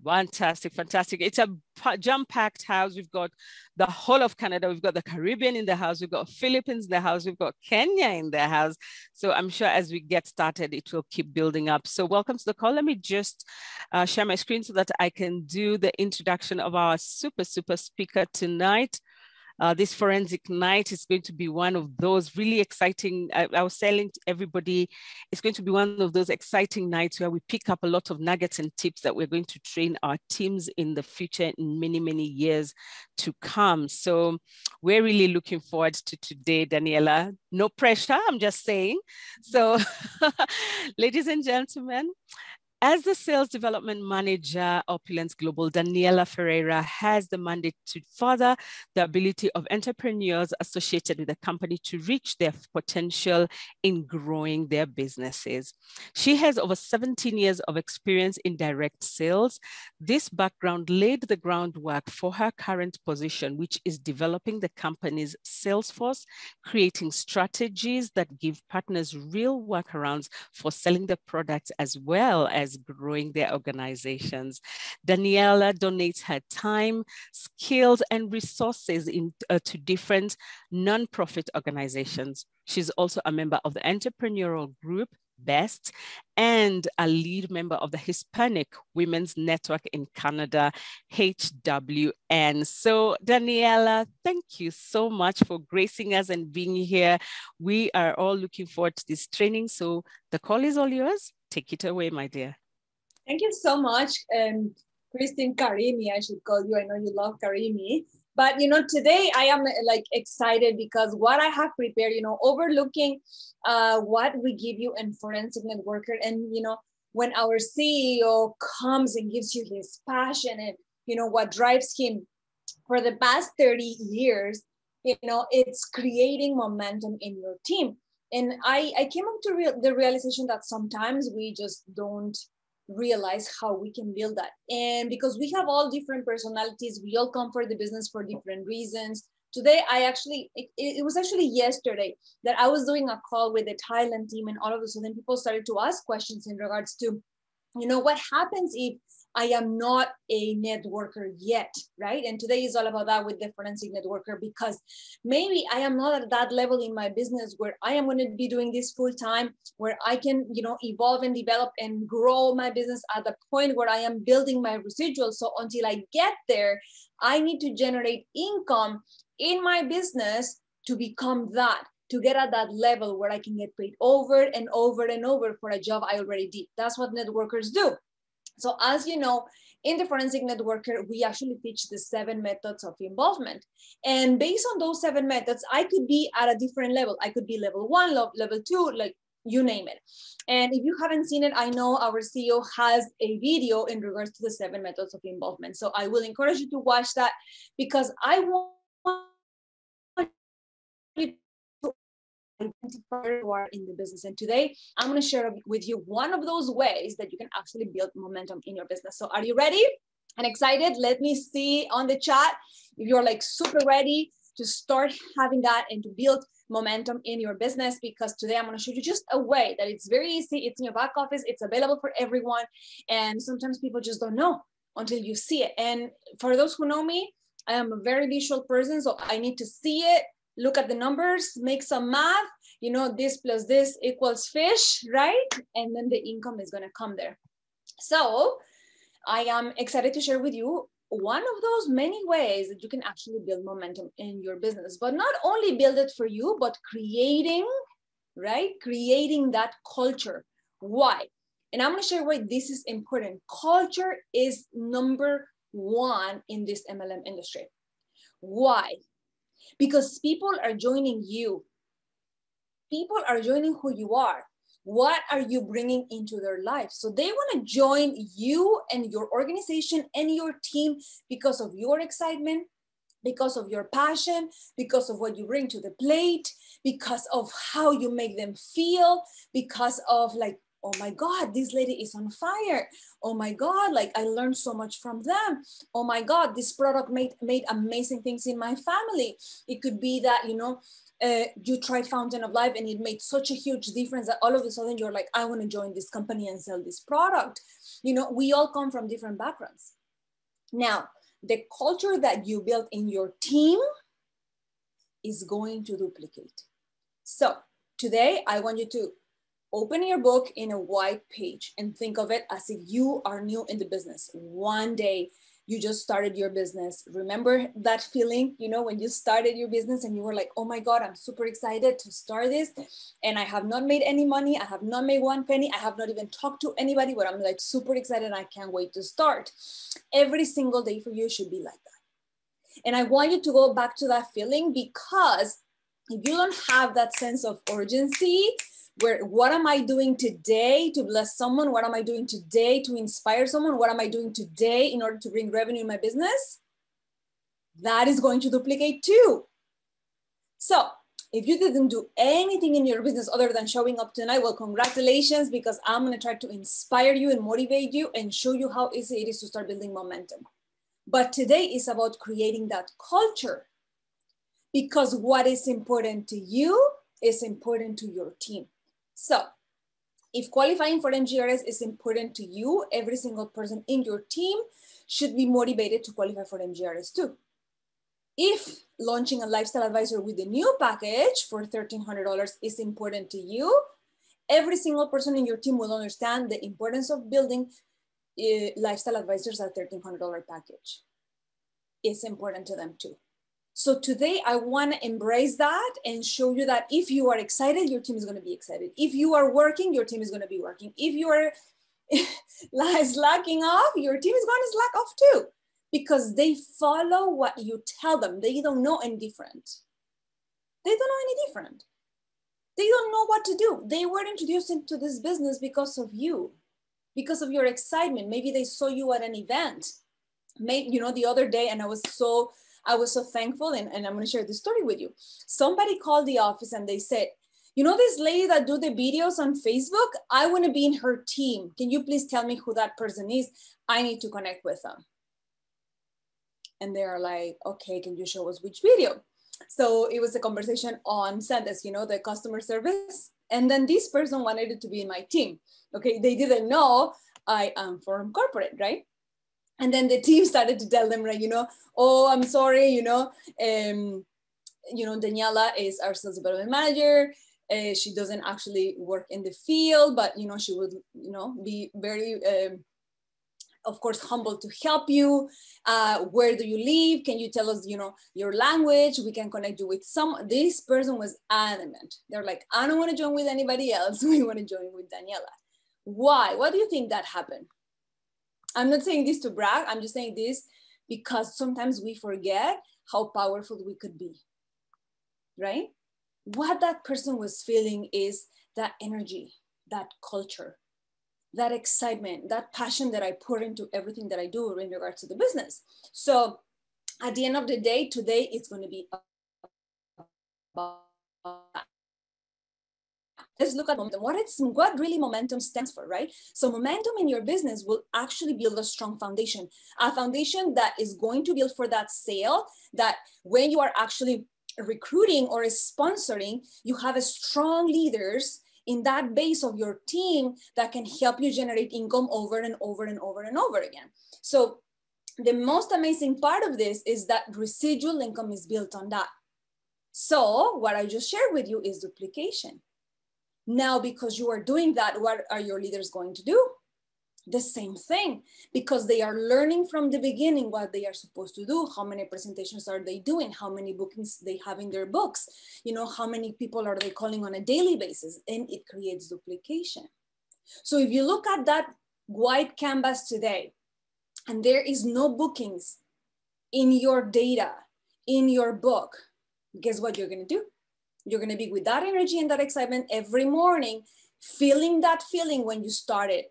Fantastic, fantastic. It's a jam-packed house. We've got the whole of Canada. We've got the Caribbean in the house. We've got Philippines in the house. We've got Kenya in the house. So I'm sure as we get started, it will keep building up. So welcome to the call. Let me just share my screen so that I can do the introduction of our super speaker tonight. This forensic night is going to be one of those really exciting, I was telling to everybody, it's going to be one of those exciting nights where we pick up a lot of nuggets and tips that we're going to train our teams in the future in many years to come. So we're really looking forward to today, Daniela. No pressure, I'm just saying. So ladies and gentlemen, as the Sales Development Manager, Opulence Global, Daniela Ferreira has the mandate to further the ability of entrepreneurs associated with the company to reach their potential in growing their businesses. She has over 17 years of experience in direct sales. This background laid the groundwork for her current position, which is developing the company's sales force, creating strategies that give partners real workarounds for selling the products as well as growing their organizations. Daniela donates her time, skills, and resources to different nonprofit organizations. She's also a member of the entrepreneurial group BEST and a lead member of the Hispanic Women's Network in Canada, HWN. So Daniela, thank you so much for gracing us and being here. We are all looking forward to this training. So the call is all yours. Take it away, my dear. Thank you so much, Christine Karimi, I should call you. I know you love Karimi. But, today I am like excited because what I have prepared, overlooking what we give you in Forensic Networker. And, when our CEO comes and gives you his passion and, what drives him for the past 30 years, it's creating momentum in your team. And I came up to the realization that sometimes we just don't realize how we can build that. And because we have all different personalities, we all come for the business for different reasons. Today, it was actually yesterday that I was doing a call with the Thailand team, and all of a sudden people started to ask questions in regards to, what happens if I am not a networker yet, right? And today is all about that with the Forensic Networker, because maybe I am not at that level in my business where I am going to be doing this full time, where I can, evolve and develop and grow my business at the point where I am building my residual. So until I get there, I need to generate income in my business to become that, to get at that level where I can get paid over and over and over for a job I already did. That's what networkers do. So as you know, in the Forensic Networker, we actually teach the 7 methods of involvement. And based on those 7 methods, I could be at a different level. I could be level 1, level 2, like you name it. And if you haven't seen it, I know our CEO has a video in regards to the 7 methods of involvement. So I will encourage you to watch that, because I want you to identify where you are in the business. And today I'm going to share with you one of those ways that you can actually build momentum in your business. So are you ready and excited? Let me see on the chat if you're like super ready to start having that and to build momentum in your business, because today I'm going to show you just a way that it's very easy. It's in your back office. It's available for everyone. And sometimes people just don't know until you see it. And for those who know me, I am a very visual person. So I need to see it, look at the numbers, make some math, this plus this equals fish, right? And then the income is going to come there. So I am excited to share with you one of those many ways that you can actually build momentum in your business, but not only build it for you, but creating that culture. Why? And I'm going to share why this is important. Culture is number 1 in this MLM industry. Why? Because people are joining you. People are joining who you are. What are you bringing into their life? So they want to join you and your organization and your team because of your excitement, because of your passion, because of what you bring to the plate, because of how you make them feel, because of like, oh my God, this lady is on fire. Oh my God, like I learned so much from them. Oh my God, this product made amazing things in my family. It could be that, you tried Fountain of Life and it made such a huge difference that all of a sudden you're like, I want to join this company and sell this product. You know, we all come from different backgrounds. Now, the culture that you build in your team is going to duplicate. So today I want you to open your book in a white page and think of it as if you are new in the business. One day you just started your business. Remember that feeling, you know, when you started your business and you were like, oh my God, I'm super excited to start this. And I have not made any money. I have not made one penny. I have not even talked to anybody, but I'm like super excited and I can't wait to start. Every single day for you should be like that. And I want you to go back to that feeling, because if you don't have that sense of urgency, where what am I doing today to bless someone? What am I doing today to inspire someone? What am I doing today in order to bring revenue in my business? That is going to duplicate too. So if you didn't do anything in your business other than showing up tonight, well, congratulations, because I'm going to try to inspire you and motivate you and show you how easy it is to start building momentum. But today is about creating that culture, because what is important to you is important to your team. So if qualifying for MGRS is important to you, every single person in your team should be motivated to qualify for MGRS too. If launching a lifestyle advisor with a new package for $1,300 is important to you, every single person in your team will understand the importance of building lifestyle advisors at $1,300 package. It's important to them too. So today I want to embrace that and show you that if you are excited, your team is going to be excited. If you are working, your team is going to be working. If you are slacking off, your team is going to slack off too, because they follow what you tell them. They don't know any different. They don't know any different. They don't know what to do. They were introduced into this business because of you, because of your excitement. Maybe they saw you at an event. Maybe, you know, the other day, and I was so thankful, and I'm going to share this story with you. Somebody called the office and they said, you know, this lady that do the videos on Facebook, I want to be in her team. Can you please tell me who that person is? I need to connect with them. And they're like, okay, can you show us which video? So it was a conversation on Sendes, you know, the customer service. And then this person wanted it to be in my team. Okay, they didn't know I am from corporate, right? And then the team started to tell them, right, you know, oh, I'm sorry, you know, Daniela is our sales development manager. She doesn't actually work in the field, but, you know, she would, you know, be very, of course, humble to help you. Where do you live? Can you tell us, you know, your language? We can connect you with some. This person was adamant. They're like, I don't want to join with anybody else. We want to join with Daniela. Why? Why do you think that happened? I'm not saying this to brag. I'm just saying this because sometimes we forget how powerful we could be, right? What that person was feeling is that energy, that culture, that excitement, that passion that I pour into everything that I do in regards to the business. So at the end of the day, today it's going to be about that. Let's look at momentum. What really momentum stands for, right? So momentum in your business will actually build a strong foundation, a foundation that is going to build for that sale, that when you are actually recruiting or sponsoring, you have a strong leaders in that base of your team that can help you generate income over and over and over and over again. So the most amazing part of this is that residual income is built on that. So what I just shared with you is duplication. Now, because you are doing that, what are your leaders going to do? The same thing, because they are learning from the beginning what they are supposed to do. How many presentations are they doing? How many bookings they have in their books? You know, how many people are they calling on a daily basis? And it creates duplication. So if you look at that white canvas today, and there is no bookings in your data, in your book, guess what you're going to do? You're going to be with that energy and that excitement every morning, feeling that feeling when you started,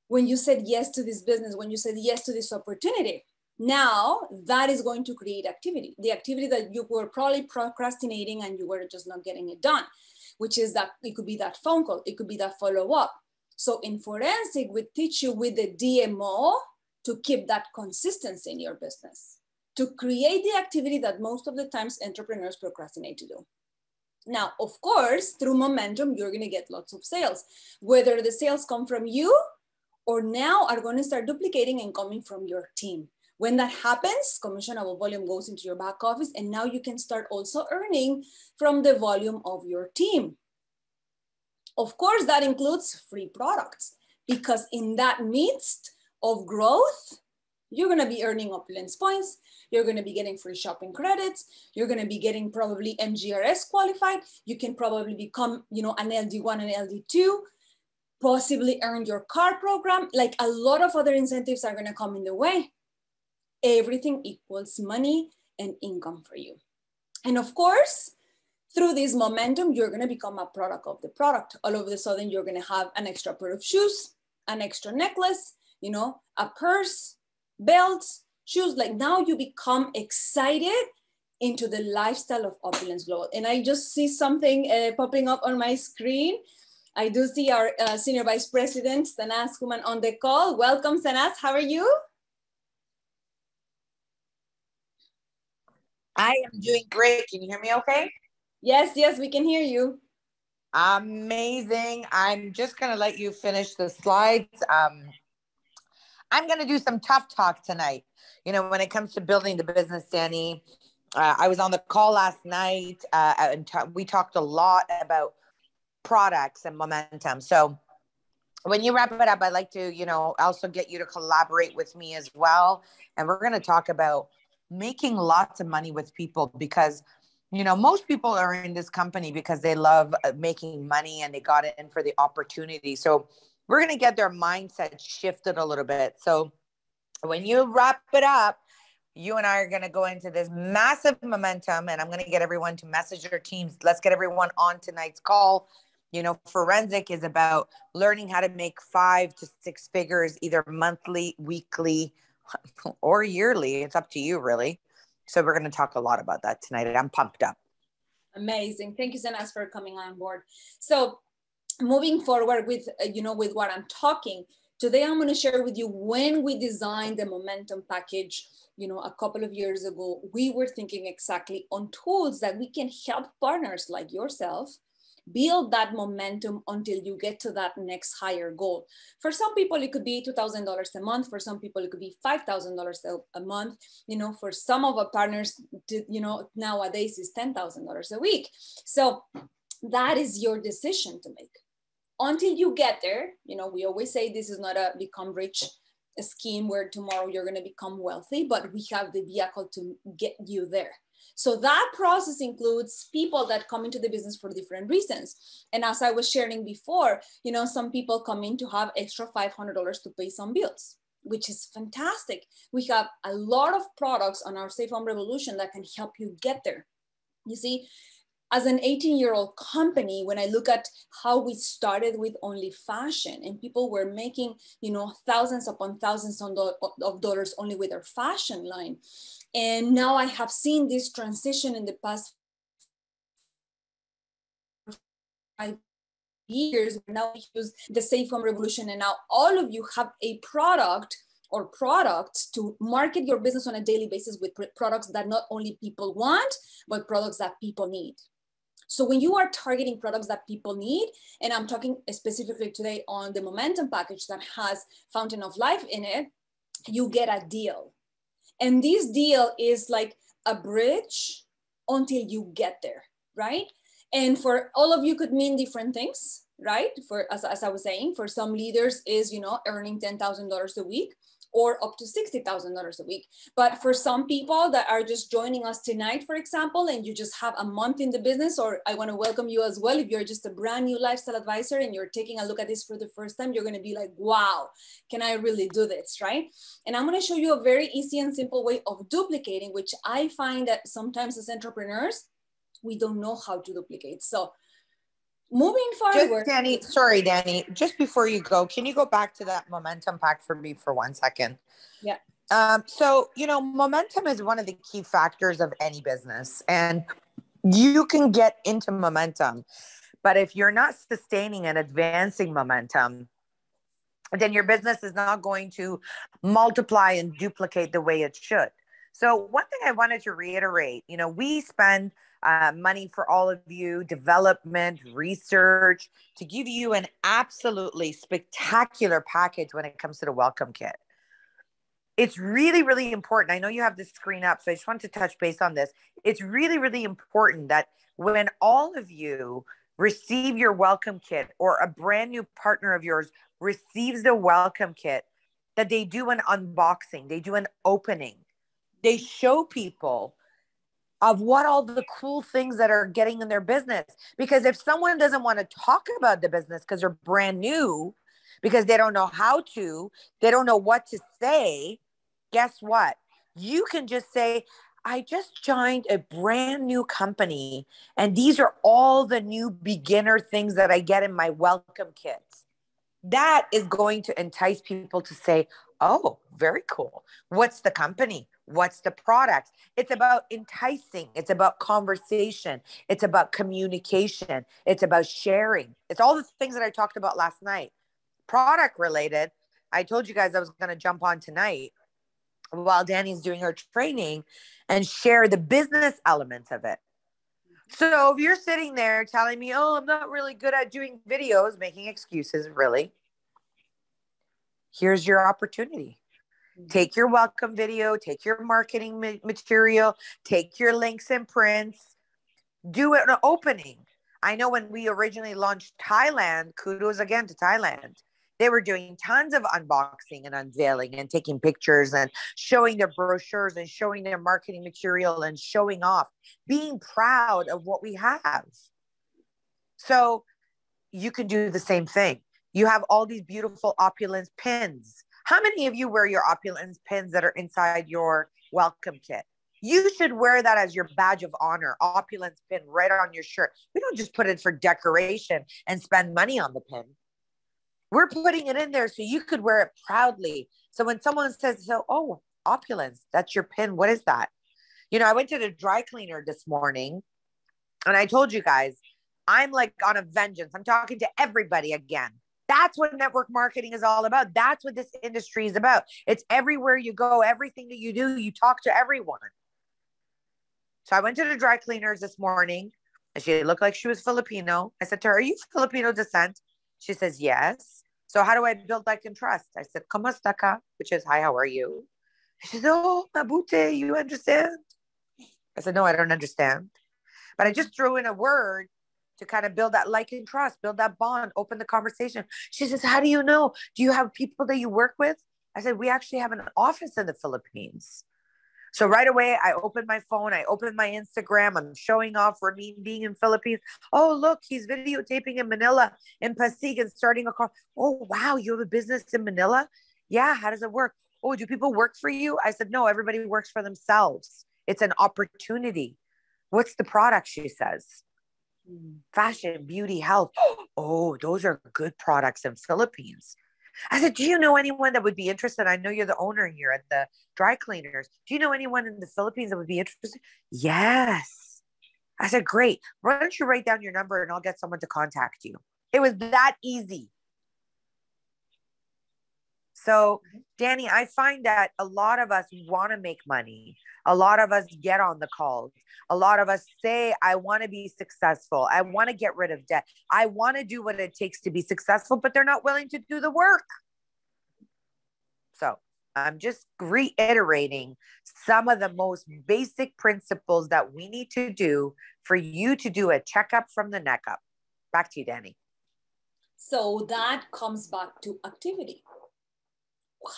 when you said yes to this business, when you said yes to this opportunity. Now that is going to create activity, the activity that you were probably procrastinating and you were just not getting it done, which is that it could be that phone call, it could be that follow-up. So in forensic, we teach you with the DMO to keep that consistency in your business, to create the activity that most of the times entrepreneurs procrastinate to do. Now, of course, through momentum, you're going to get lots of sales, whether the sales come from you or now are going to start duplicating and coming from your team. When that happens, commission above volume goes into your back office, and now you can start also earning from the volume of your team. Of course, that includes free products, because in that midst of growth, you're going to be earning opulence points. You're going to be getting free shopping credits. You're going to be getting probably MGRS qualified. You can probably become, you know, an LD1 and LD2, possibly earn your car program. Like a lot of other incentives are going to come in the way. Everything equals money and income for you. And of course, through this momentum, you're going to become a product of the product. All of a sudden, you're going to have an extra pair of shoes, an extra necklace, you know, a purse, belts, shoes. Like now you become excited into the lifestyle of Opulence Global. And I just see something popping up on my screen. I do see our Senior Vice President, Sanas Kuman, on the call. Welcome, Sanas. How are you? I am doing great. Can you hear me okay? Yes, yes, we can hear you. Amazing. I'm just going to let you finish the slides. I'm going to do some tough talk tonight. You know, when it comes to building the business, Danny, I was on the call last night and we talked a lot about products and momentum. So when you wrap it up, I'd like to, you know, also get you to collaborate with me as well. And we're going to talk about making lots of money with people, because, you know, most people are in this company because they love making money and they got in for the opportunity. So we're going to get their mindset shifted a little bit. So when you wrap it up, you and I are going to go into this massive momentum, and I'm going to get everyone to message their teams. Let's get everyone on tonight's call. You know, Forensic is about learning how to make 5 to 6 figures, either monthly, weekly, or yearly. It's up to you, really. So we're going to talk a lot about that tonight. I'm pumped up. Amazing. Thank you, Sanas, for coming on board. So moving forward with, you know, with what I'm talking, today I'm going to share with you when we designed the momentum package, you know, a couple of years ago, we were thinking exactly on tools that we can help partners like yourself build that momentum until you get to that next higher goal. For some people, it could be $2,000 a month. For some people, it could be $5,000 a month. You know, for some of our partners, you know, nowadays is $10,000 a week. So that is your decision to make. Until you get there, you know, we always say this is not a become rich scheme where tomorrow you're going to become wealthy, but we have the vehicle to get you there. So that process includes people that come into the business for different reasons. And as I was sharing before, you know, some people come in to have extra $500 to pay some bills, which is fantastic. We have a lot of products on our Safe Home Revolution that can help you get there. You see, as an 18-year-old company, when I look at how we started with only fashion and people were making, you know, thousands upon thousands of dollars only with our fashion line. And now I have seen this transition in the past 5 years. Now we use the Safe Home Revolution, and now all of you have a product or products to market your business on a daily basis with products that not only people want, but products that people need. So when you are targeting products that people need, and I'm talking specifically today on the momentum package that has Fountain of Life in it, you get a deal. And this deal is like a bridge until you get there, right? And for all of you could mean different things, right? For as I was saying, for some leaders is, you know, earning $10,000 a week or up to $60,000 a week. But for some people that are just joining us tonight, for example, and you just have a month in the business, or I want to welcome you as well. If you're just a brand new lifestyle advisor and you're taking a look at this for the first time, you're going to be like, wow, can I really do this, right? And I'm going to show you a very easy and simple way of duplicating, which I find that sometimes as entrepreneurs, we don't know how to duplicate. So moving forward. Danny, just before you go, can you go back to that momentum pack for me for 1 second? Yeah. So, you know, momentum is one of the key factors of any business, and you can get into momentum, but if you're not sustaining and advancing momentum, then your business is not going to multiply and duplicate the way it should. So one thing I wanted to reiterate, you know, we spend money for all of you, development, research, to give you an absolutely spectacular package when it comes to the welcome kit. It's really, really important. I know you have the screen up, so I just want to touch base on this. It's really, really important that when all of you receive your welcome kit, or a brand new partner of yours receives the welcome kit, that they do an unboxing, they do an opening. They show people of what all the cool things that are getting in their business. Because if someone doesn't want to talk about the business because they're brand new, because they don't know how to, they don't know what to say, guess what? You can just say, I just joined a brand new company, and these are all the new beginner things that I get in my welcome kits. That is going to entice people to say, oh, very cool. What's the company? What's the product? It's about enticing. It's about conversation. It's about communication. It's about sharing. It's all the things that I talked about last night. Product related, I told you guys I was going to jump on tonight while Danny's doing her training and share the business elements of it. So if you're sitting there telling me, oh, I'm not really good at doing videos, making excuses, really, here's your opportunity. Take your welcome video, take your marketing material, take your links and prints, do an opening. I know when we originally launched Thailand, kudos again to Thailand, they were doing tons of unboxing and unveiling and taking pictures and showing their brochures and showing their marketing material and showing off, being proud of what we have. So you can do the same thing. You have all these beautiful opulence pins. How many of you wear your opulence pins that are inside your welcome kit? You should wear that as your badge of honor, opulence pin right on your shirt. We don't just put it for decoration and spend money on the pin. We're putting it in there so you could wear it proudly. So when someone says, so, oh, opulence, that's your pin. What is that? You know, I went to the dry cleaner this morning and I told you guys, I'm like on a vengeance. I'm talking to everybody again. That's what network marketing is all about. That's what this industry is about. It's everywhere you go, everything that you do, you talk to everyone. So I went to the dry cleaners this morning and she looked like she was Filipino. I said to her, are you Filipino descent? She says, yes. So how do I build like and trust? I said, "Kamusta ka?" which is, hi, how are you? She said, oh, mabuti, you understand? I said, no, I don't understand. But I just threw in a word to kind of build that like and trust, build that bond, open the conversation. She says, how do you know? Do you have people that you work with? I said, we actually have an office in the Philippines. So right away, I opened my phone, I opened my Instagram, I'm showing off Ramin being in Philippines. Oh, look, he's videotaping in Manila, in Pasig, and starting a call. Oh, wow, you have a business in Manila? Yeah, how does it work? Oh, do people work for you? I said, no, everybody works for themselves. It's an opportunity. What's the product, she says? Fashion, beauty, health. Oh, those are good products in Philippines. I said, do you know anyone that would be interested? I know you're the owner here at the dry cleaners. Do you know anyone in the Philippines that would be interested? Yes. I said, great. Why don't you write down your number and I'll get someone to contact you? It was that easy. So, Danny, I find that a lot of us want to make money. A lot of us get on the calls. A lot of us say, I want to be successful. I want to get rid of debt. I want to do what it takes to be successful, but they're not willing to do the work. So I'm just reiterating some of the most basic principles that we need to do for you to do a checkup from the neck up. Back to you, Danny. So that comes back to activity.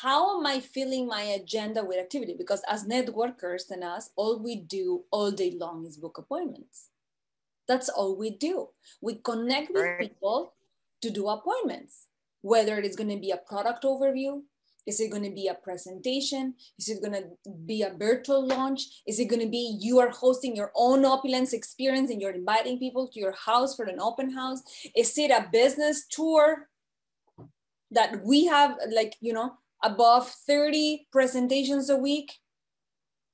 How am I filling my agenda with activity? Because as networkers and us, all we do all day long is book appointments. That's all we do. We connect with people to do appointments, whether it is going to be a product overview. Is it going to be a presentation? Is it going to be a virtual launch? Is it going to be you are hosting your own opulence experience and you're inviting people to your house for an open house? Is it a business tour that we have, like, you know, above 30 presentations a week?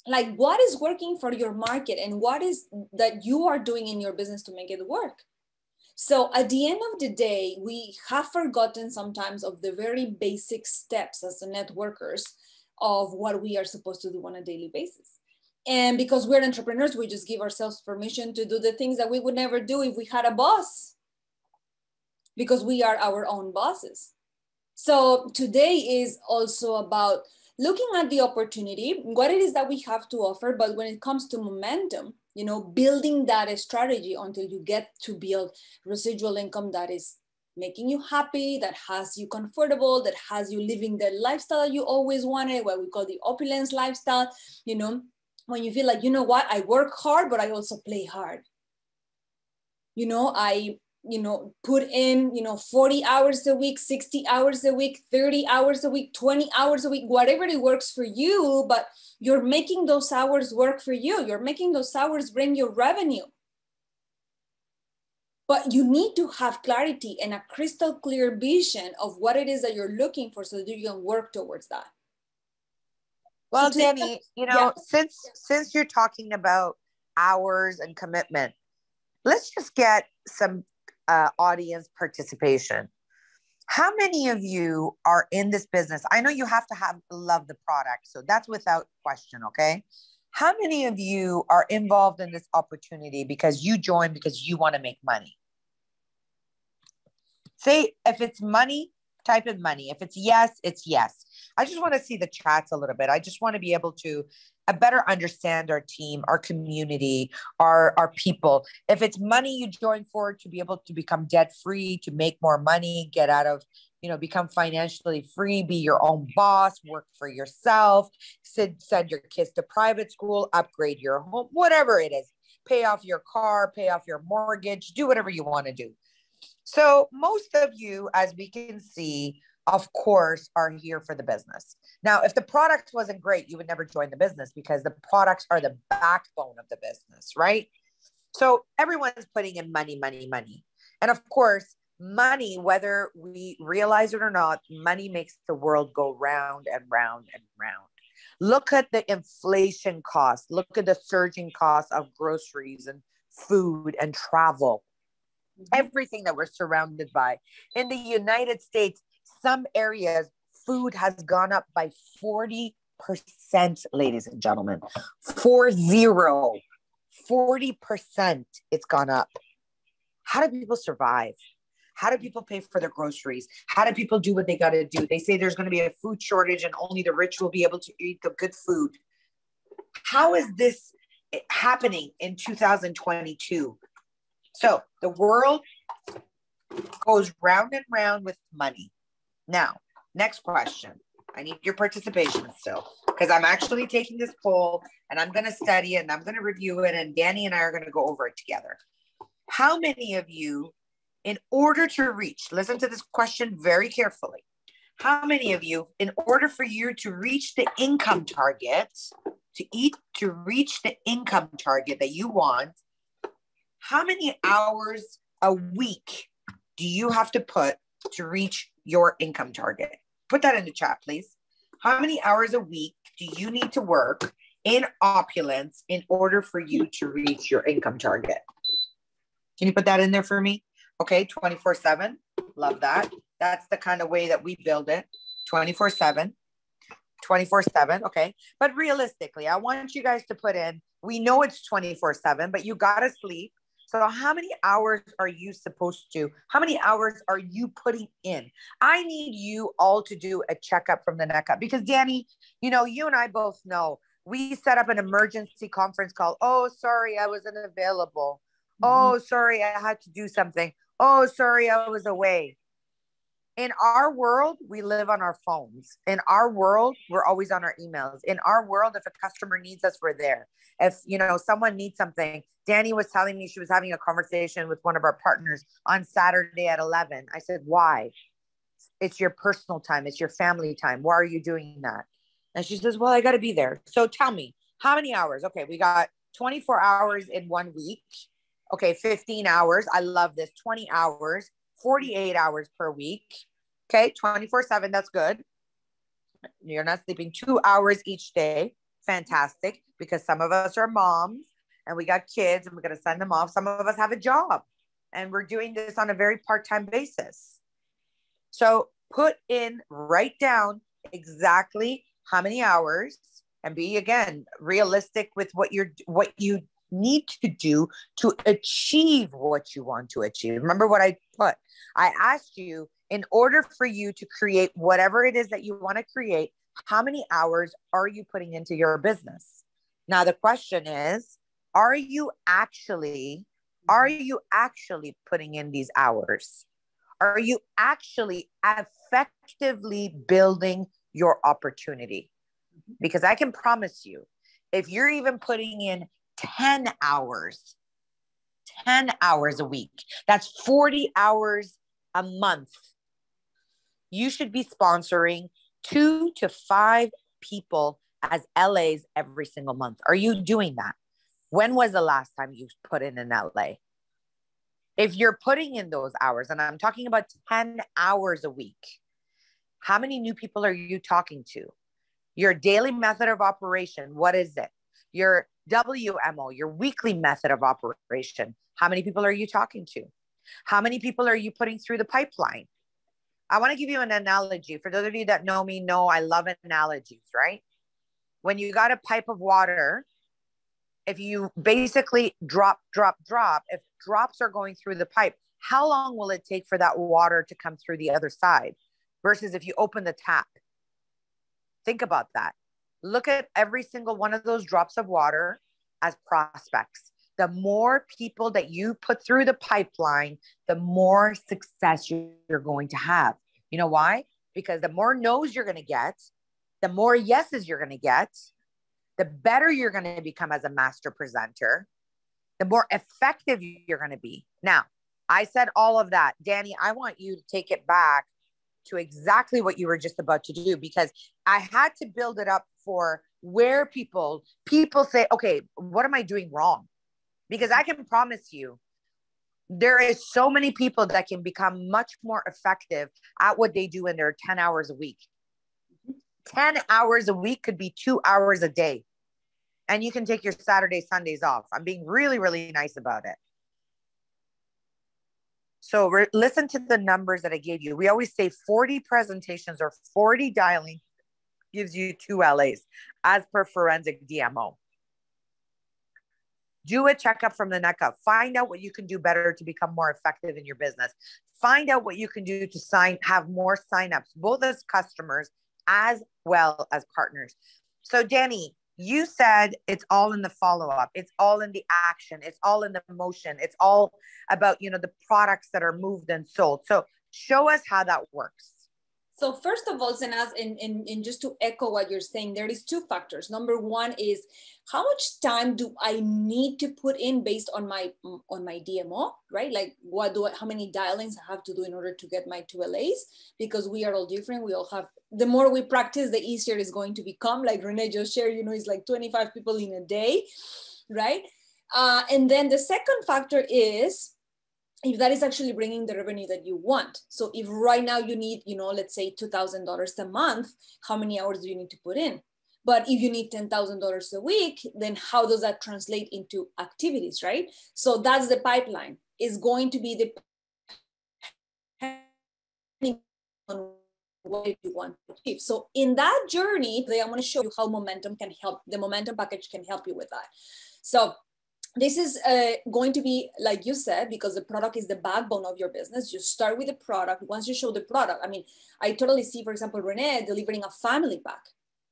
Like, what is working for your market and what is that you are doing in your business to make it work? So at the end of the day, we have forgotten sometimes of the very basic steps as the networkers of what we are supposed to do on a daily basis. And because we're entrepreneurs, we just give ourselves permission to do the things that we would never do if we had a boss, because we are our own bosses. So today is also about looking at the opportunity, what it is that we have to offer, but when it comes to momentum, you know, building that strategy until you get to build residual income that is making you happy, that has you comfortable, that has you living the lifestyle you always wanted, what we call the opulence lifestyle, you know, when you feel like, you know what, I work hard, but I also play hard. You know, I put in, 40 hours a week, 60 hours a week, 30 hours a week, 20 hours a week, whatever it works for you, but you're making those hours work for you. You're making those hours bring you revenue. But you need to have clarity and a crystal clear vision of what it is that you're looking for so that you can work towards that. Well, so Danny, since you're talking about hours and commitment, let's just get some audience participation. How many of you are in this business? I know you have to love the product, so that's without question, okay? How many of you are involved in this opportunity because you joined because you want to make money? Say if it's money, type in money. If it's yes, it's yes. I just want to see the chats a little bit. I just want to be able to better understand our team, our community, our people. If it's money you join for to be able to become debt free, to make more money, get out of, become financially free, be your own boss, work for yourself, send your kids to private school, upgrade your home, whatever it is, pay off your car, pay off your mortgage, do whatever you want to do. So most of you, as we can see, of course, are here for the business. Now, if the product wasn't great, you would never join the business because the products are the backbone of the business, right? So everyone's putting in money, money, money. And of course, money, whether we realize it or not, money makes the world go round and round and round. Look at the inflation costs. Look at the surging costs of groceries and food and travel. Everything that we're surrounded by. In the United States, some areas, food has gone up by 40%, ladies and gentlemen. 40%. It's gone up. How do people survive? How do people pay for their groceries? How do people do what they got to do? They say there's going to be a food shortage and only the rich will be able to eat the good food. How is this happening in 2022? So the world goes round and round with money. Now, next question. I need your participation still, because I'm actually taking this poll and I'm going to study it and I'm going to review it, and Danny and I are going to go over it together. How many of you, in order to reach, listen to this question very carefully. How many of you, in order for you to reach the income target, to reach the income target that you want, how many hours a week do you have to put to reach your income target? Put that in the chat, please. How many hours a week do you need to work in opulence in order for you to reach your income target? Can you put that in there for me? Okay, 24/7. Love that. That's the kind of way that we build it. 24/7. 24/7. Okay. But realistically, I want you guys to put in, we know it's 24/7, but you got to sleep. So how many hours are you supposed to, how many hours are you putting in? I need you all to do a checkup from the neck up, because Danny, you and I both know we set up an emergency conference call. Oh, sorry, I wasn't available. Oh, sorry, I had to do something. Oh, sorry, I was away. In our world, we live on our phones. In our world, we're always on our emails. In our world, if a customer needs us, we're there. If, someone needs something, Danny was telling me she was having a conversation with one of our partners on Saturday at 11. I said, why? It's your personal time. It's your family time. Why are you doing that? And she says, well, I got to be there. So tell me, how many hours? Okay, we got 24 hours in 1 week. Okay, 15 hours. I love this. 20 hours. 48 hours per week. Okay, 24/7, that's good. You're not sleeping 2 hours each day. Fantastic, because some of us are moms and we got kids and we're going to send them off. Some of us have a job and we're doing this on a very part-time basis. So write down exactly how many hours and be, again, realistic with what you need to do to achieve what you want to achieve. Remember what I put? I asked you, in order for you to create whatever it is that you want to create, how many hours are you putting into your business? Now, the question is, are you actually putting in these hours? Are you actually effectively building your opportunity? Because I can promise you, if you're even putting in 10 hours a week, that's 40 hours a month. You should be sponsoring 2 to 5 people as LAs every single month. Are you doing that? When was the last time you put in an LA? If you're putting in those hours, and I'm talking about 10 hours a week, how many new people are you talking to? Your daily method of operation, what is it? Your WMO, your weekly method of operation, how many people are you talking to? How many people are you putting through the pipeline? I want to give you an analogy. For those of you that know me, know I love analogies, right? When you got a pipe of water, if you basically drop, if drops are going through the pipe, how long will it take for that water to come through the other side? Versus if you open the tap. Think about that. Look at every single one of those drops of water as prospects. The more people that you put through the pipeline, the more success you're going to have. You know why? Because the more no's you're going to get, the more yeses you're going to get, the better you're going to become as a master presenter, the more effective you're going to be. Now, I said all of that. Danny, I want you to take it back to exactly what you were just about to do, because I had to build it up for where people say, okay, what am I doing wrong? Because I can promise you, there is so many people that can become much more effective at what they do in their 10 hours a week. 10 hours a week could be 2 hours a day. And you can take your Saturdays, Sundays off. I'm being really, really nice about it. So listen to the numbers that I gave you. We always say 40 presentations or 40 dialing gives you 2 LAs as per forensic DMO. Do a checkup from the neck up. Find out what you can do better to become more effective in your business. Find out what you can do to have more signups, both as customers as well as partners. So Danny, you said it's all in the follow-up. It's all in the action. It's all in the motion. It's all about, the products that are moved and sold. So show us how that works. So first of all, Senaz, and just to echo what you're saying, there is 2 factors. Number 1 is how much time do I need to put in based on my DMO, right? Like how many dialings I have to do in order to get my 2 LAs, because we are all different. We all have, the more we practice, the easier it's going to become. Like Renee just shared, it's like 25 people in a day, right? And then the second factor is, if that is actually bringing the revenue that you want. So if right now you need, let's say $2,000 a month, how many hours do you need to put in? But if you need $10,000 a week, then how does that translate into activities, right? So that's the pipeline. Is going to be the on what you want to achieve. So in that journey, today I'm going to show you how momentum can help. The momentum package can help you with that. So this is going to be, like you said, because the product is the backbone of your business. You start with the product. Once you show the product, I totally see, for example, Renee delivering a family pack.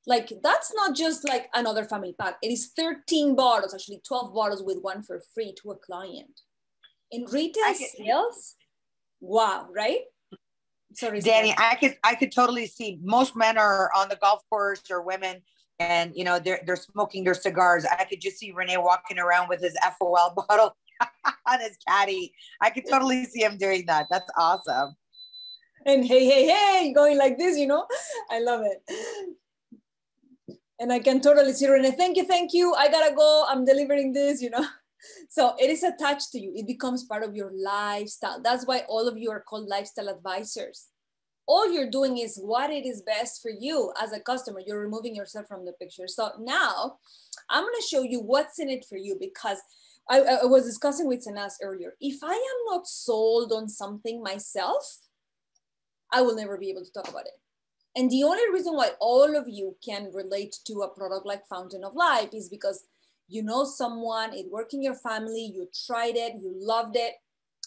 Like, that's not just like another family pack. It is 13 bottles, actually 12 bottles with 1 for free to a client. In retail sales, wow, right? Sorry, Danny, I could totally see. Most men are on the golf course, or women, and they're smoking their cigars. I could just see Renee walking around with his FOL bottle on his caddy. I could totally see him doing that. That's awesome. And hey, going like this, I love it. And I can totally see Renee, thank you. I gotta go. I'm delivering this, So it is attached to you. It becomes part of your lifestyle. That's why all of you are called lifestyle advisors. All you're doing is what it is best for you as a customer. You're removing yourself from the picture. So now I'm going to show you what's in it for you, because I was discussing with Senaz earlier. If I am not sold on something myself, I will never be able to talk about it. And the only reason why all of you can relate to a product like Fountain of Life is because you know someone, it worked in your family, you tried it, you loved it,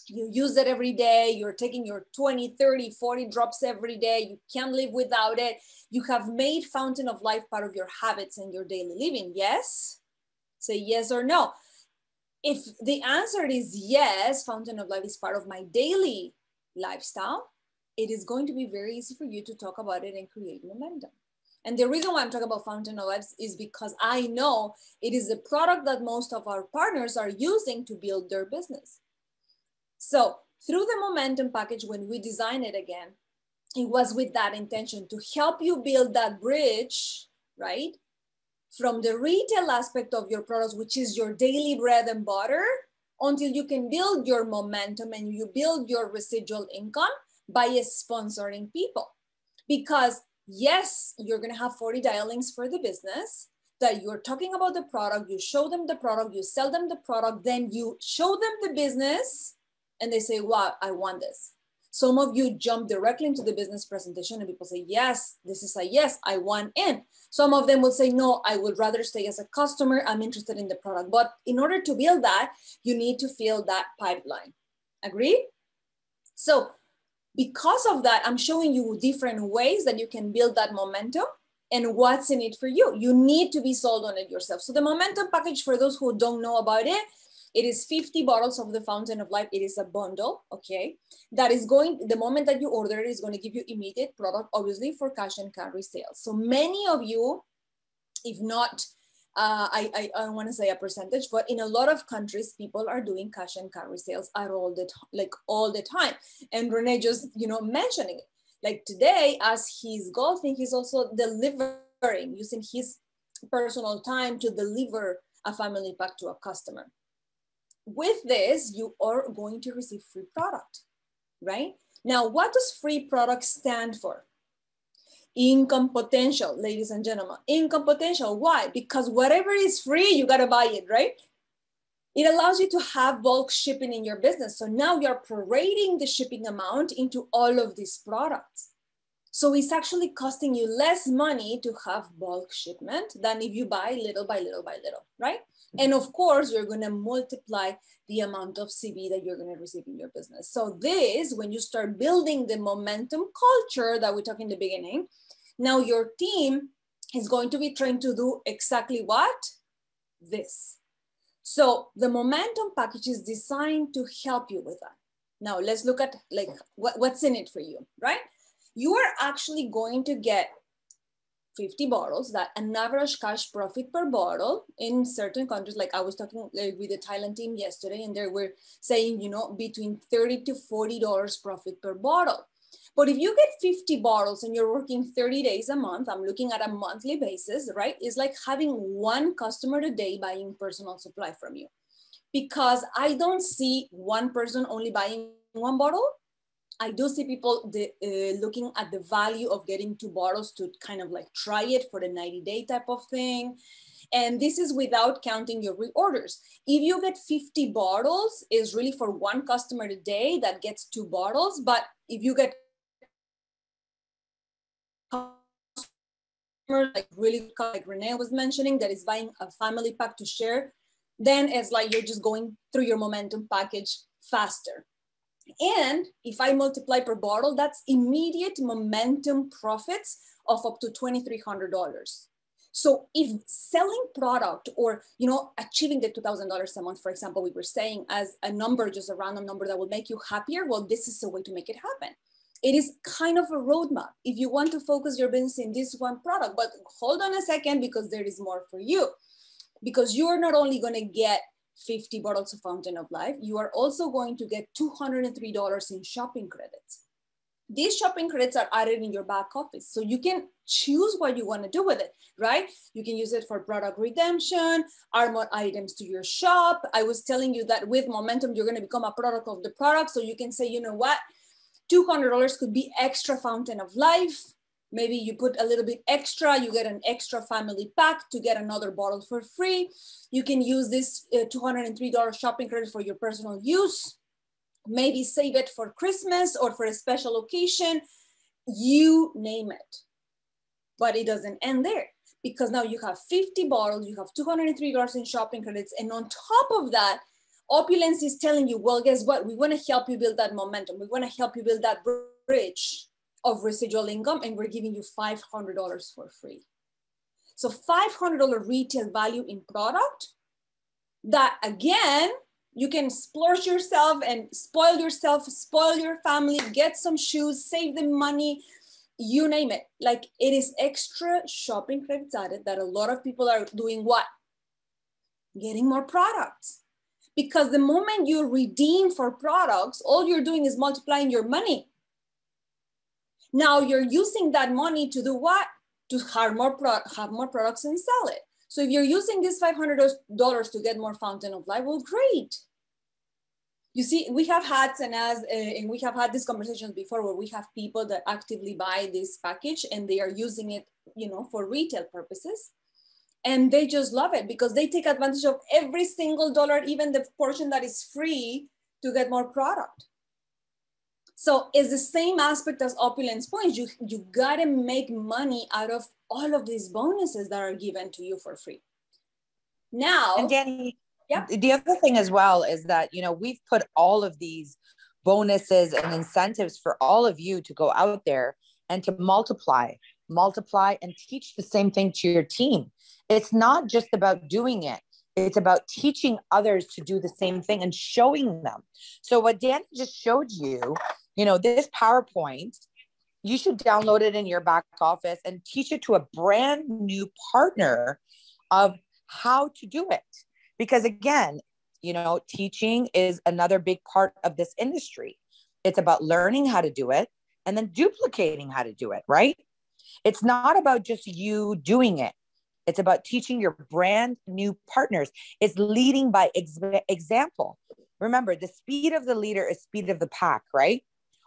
you use it every day, you're taking your 20, 30, 40 drops every day, you can't live without it. You have made Fountain of Life part of your habits and your daily living. Yes? Say yes or no. If the answer is yes, Fountain of Life is part of my daily lifestyle, it is going to be very easy for you to talk about it and create momentum. And the reason why I'm talking about Fountain of Life is because I know it is a product that most of our partners are using to build their business. So through the momentum package, when we designed it again, it was with that intention to help you build that bridge, right? From the retail aspect of your products, which is your daily bread and butter, until you can build your momentum and you build your residual income by sponsoring people. Because yes, you're gonna have 40 dialings for the business, that you're talking about the product, you show them the product, you sell them the product, then you show them the business and they say, wow, I want this. Some of you jump directly into the business presentation and people say, yes, this is a yes, I want in. Some of them will say, no, I would rather stay as a customer. I'm interested in the product. But in order to build that, you need to fill that pipeline. Agree? So because of that, I'm showing you different ways that you can build that momentum and what's in it for you. You need to be sold on it yourself. So the momentum package, for those who don't know about it, it is 50 bottles of the Fountain of Life. It is a bundle, okay? That is going, the moment that you order it, is going to give you immediate product, obviously for cash and carry sales. So many of you, if not, I don't want to say a percentage, but in a lot of countries, people are doing cash and carry sales at all the time. And Renee just, mentioning it. Like today, as he's golfing, he's also delivering, using his personal time to deliver a family pack to a customer. With this, you are going to receive free product, right? Now, what does free product stand for? Income potential, ladies and gentlemen. Income potential, why? Because whatever is free, you gotta buy it, right? It allows you to have bulk shipping in your business. So now you're prorating the shipping amount into all of these products. So it's actually costing you less money to have bulk shipment than if you buy little by little by little, right? And of course, you're gonna multiply the amount of CV that you're gonna receive in your business. So this, when you start building the momentum culture that we talked in the beginning, now your team is going to be trained to do exactly what? This. So the momentum package is designed to help you with that. Now let's look at like what's in it for you, right? You are actually going to get 50 bottles, that an average cash profit per bottle in certain countries, like I was talking with the Thailand team yesterday, and they were saying, between $30 to $40 profit per bottle. But if you get 50 bottles and you're working 30 days a month, I'm looking at a monthly basis, right? It's like having one customer a day buying personal supply from you. Because I don't see one person only buying one bottle. I do see people looking at the value of getting 2 bottles to kind of like try it for the 90-day type of thing. And this is without counting your reorders. If you get 50 bottles, is really for one customer a day that gets 2 bottles. But if you get like really, like Renee was mentioning, that is buying a family pack to share, then it's like you're just going through your momentum package faster. And if I multiply per bottle, that's immediate momentum profits of up to $2,300. So if selling product or, achieving the $2,000 a month, for example, we were saying as a number, just a random number that will make you happier, well, this is a way to make it happen. It is kind of a roadmap if you want to focus your business in this one product. But hold on a second, because there is more for you. Because you're not only going to get 50 bottles of Fountain of Life, you are also going to get $203 in shopping credits. These shopping credits are added in your back office. So you can choose what you want to do with it, right? You can use it for product redemption, add more items to your shop. I was telling you that with momentum, you're going to become a product of the product. So you can say, you know what? $200 could be extra Fountain of Life. Maybe you put a little bit extra, you get an extra family pack to get another bottle for free. You can use this $203 shopping credit for your personal use. Maybe save it for Christmas or for a special occasion. You name it. But it doesn't end there, because now you have 50 bottles, you have $203 in shopping credits. And on top of that, Opulence is telling you, well, guess what? We want to help you build that momentum. We want to help you build that bridge of residual income, and we're giving you $500 for free. So $500 retail value in product that, again, you can splurge yourself and spoil yourself, spoil your family, get some shoes, save them money, you name it. Like, it is extra shopping credits added that a lot of people are doing what? Getting more products. Because the moment you redeem for products, all you're doing is multiplying your money. Now you're using that money to do what? To have more products and sell it. So if you're using this $500 to get more Fountain of Life, well, great. You see, we have had, and we have had these conversations before, where we have people that actively buy this package and they are using it, you know, for retail purposes. And they just love it because they take advantage of every single dollar, even the portion that is free, to get more product. So it's the same aspect as Opulence points. You gotta make money out of all of these bonuses that are given to you for free. Now, and Danny, yeah. The other thing as well is that, you know, we've put all of these bonuses and incentives for all of you to go out there and to multiply and teach the same thing to your team. It's not just about doing it. It's about teaching others to do the same thing and showing them. So what Danny just showed you, you know, this PowerPoint, you should download it in your back office and teach it to a brand new partner of how to do it. Because again, you know, teaching is another big part of this industry. It's about learning how to do it and then duplicating how to do it, right? It's not about just you doing it. It's about teaching your brand new partners. It's leading by example. Remember, the speed of the leader is speed of the pack, right?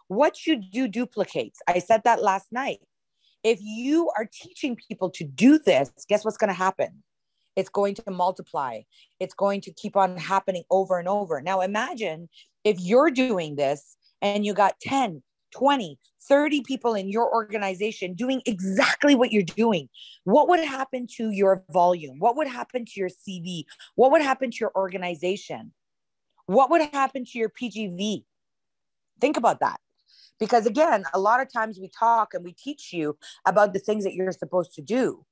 What you do duplicates. I said that last night. If you are teaching people to do this, guess what's going to happen? It's going to multiply. It's going to keep on happening over and over. Now imagine if you're doing this and you got 10, 20, 30 people in your organization doing exactly what you're doing. What would happen to your volume? What would happen to your CV? What would happen to your organization? What would happen to your PGV? Think about that. Because again, a lot of times we talk and we teach you about the things that you're supposed to do.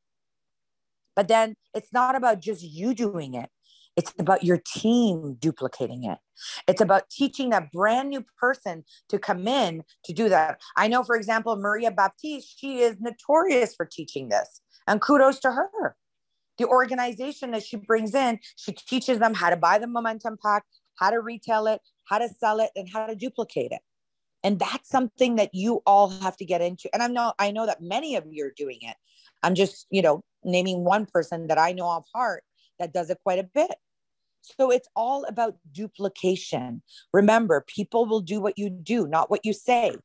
But then it's not about just you doing it. It's about your team duplicating it. It's about teaching that brand new person to come in to do that. I know, for example, Maria Baptiste, she is notorious for teaching this. And kudos to her. The organization that she brings in, she teaches them how to buy the momentum pack, how to retail it, how to sell it, and how to duplicate it. And that's something that you all have to get into. And I know that many of you are doing it. I'm just, you know, naming one person that I know of heart that does it quite a bit. So it's all about duplication. Remember, people will do what you do, not what you say.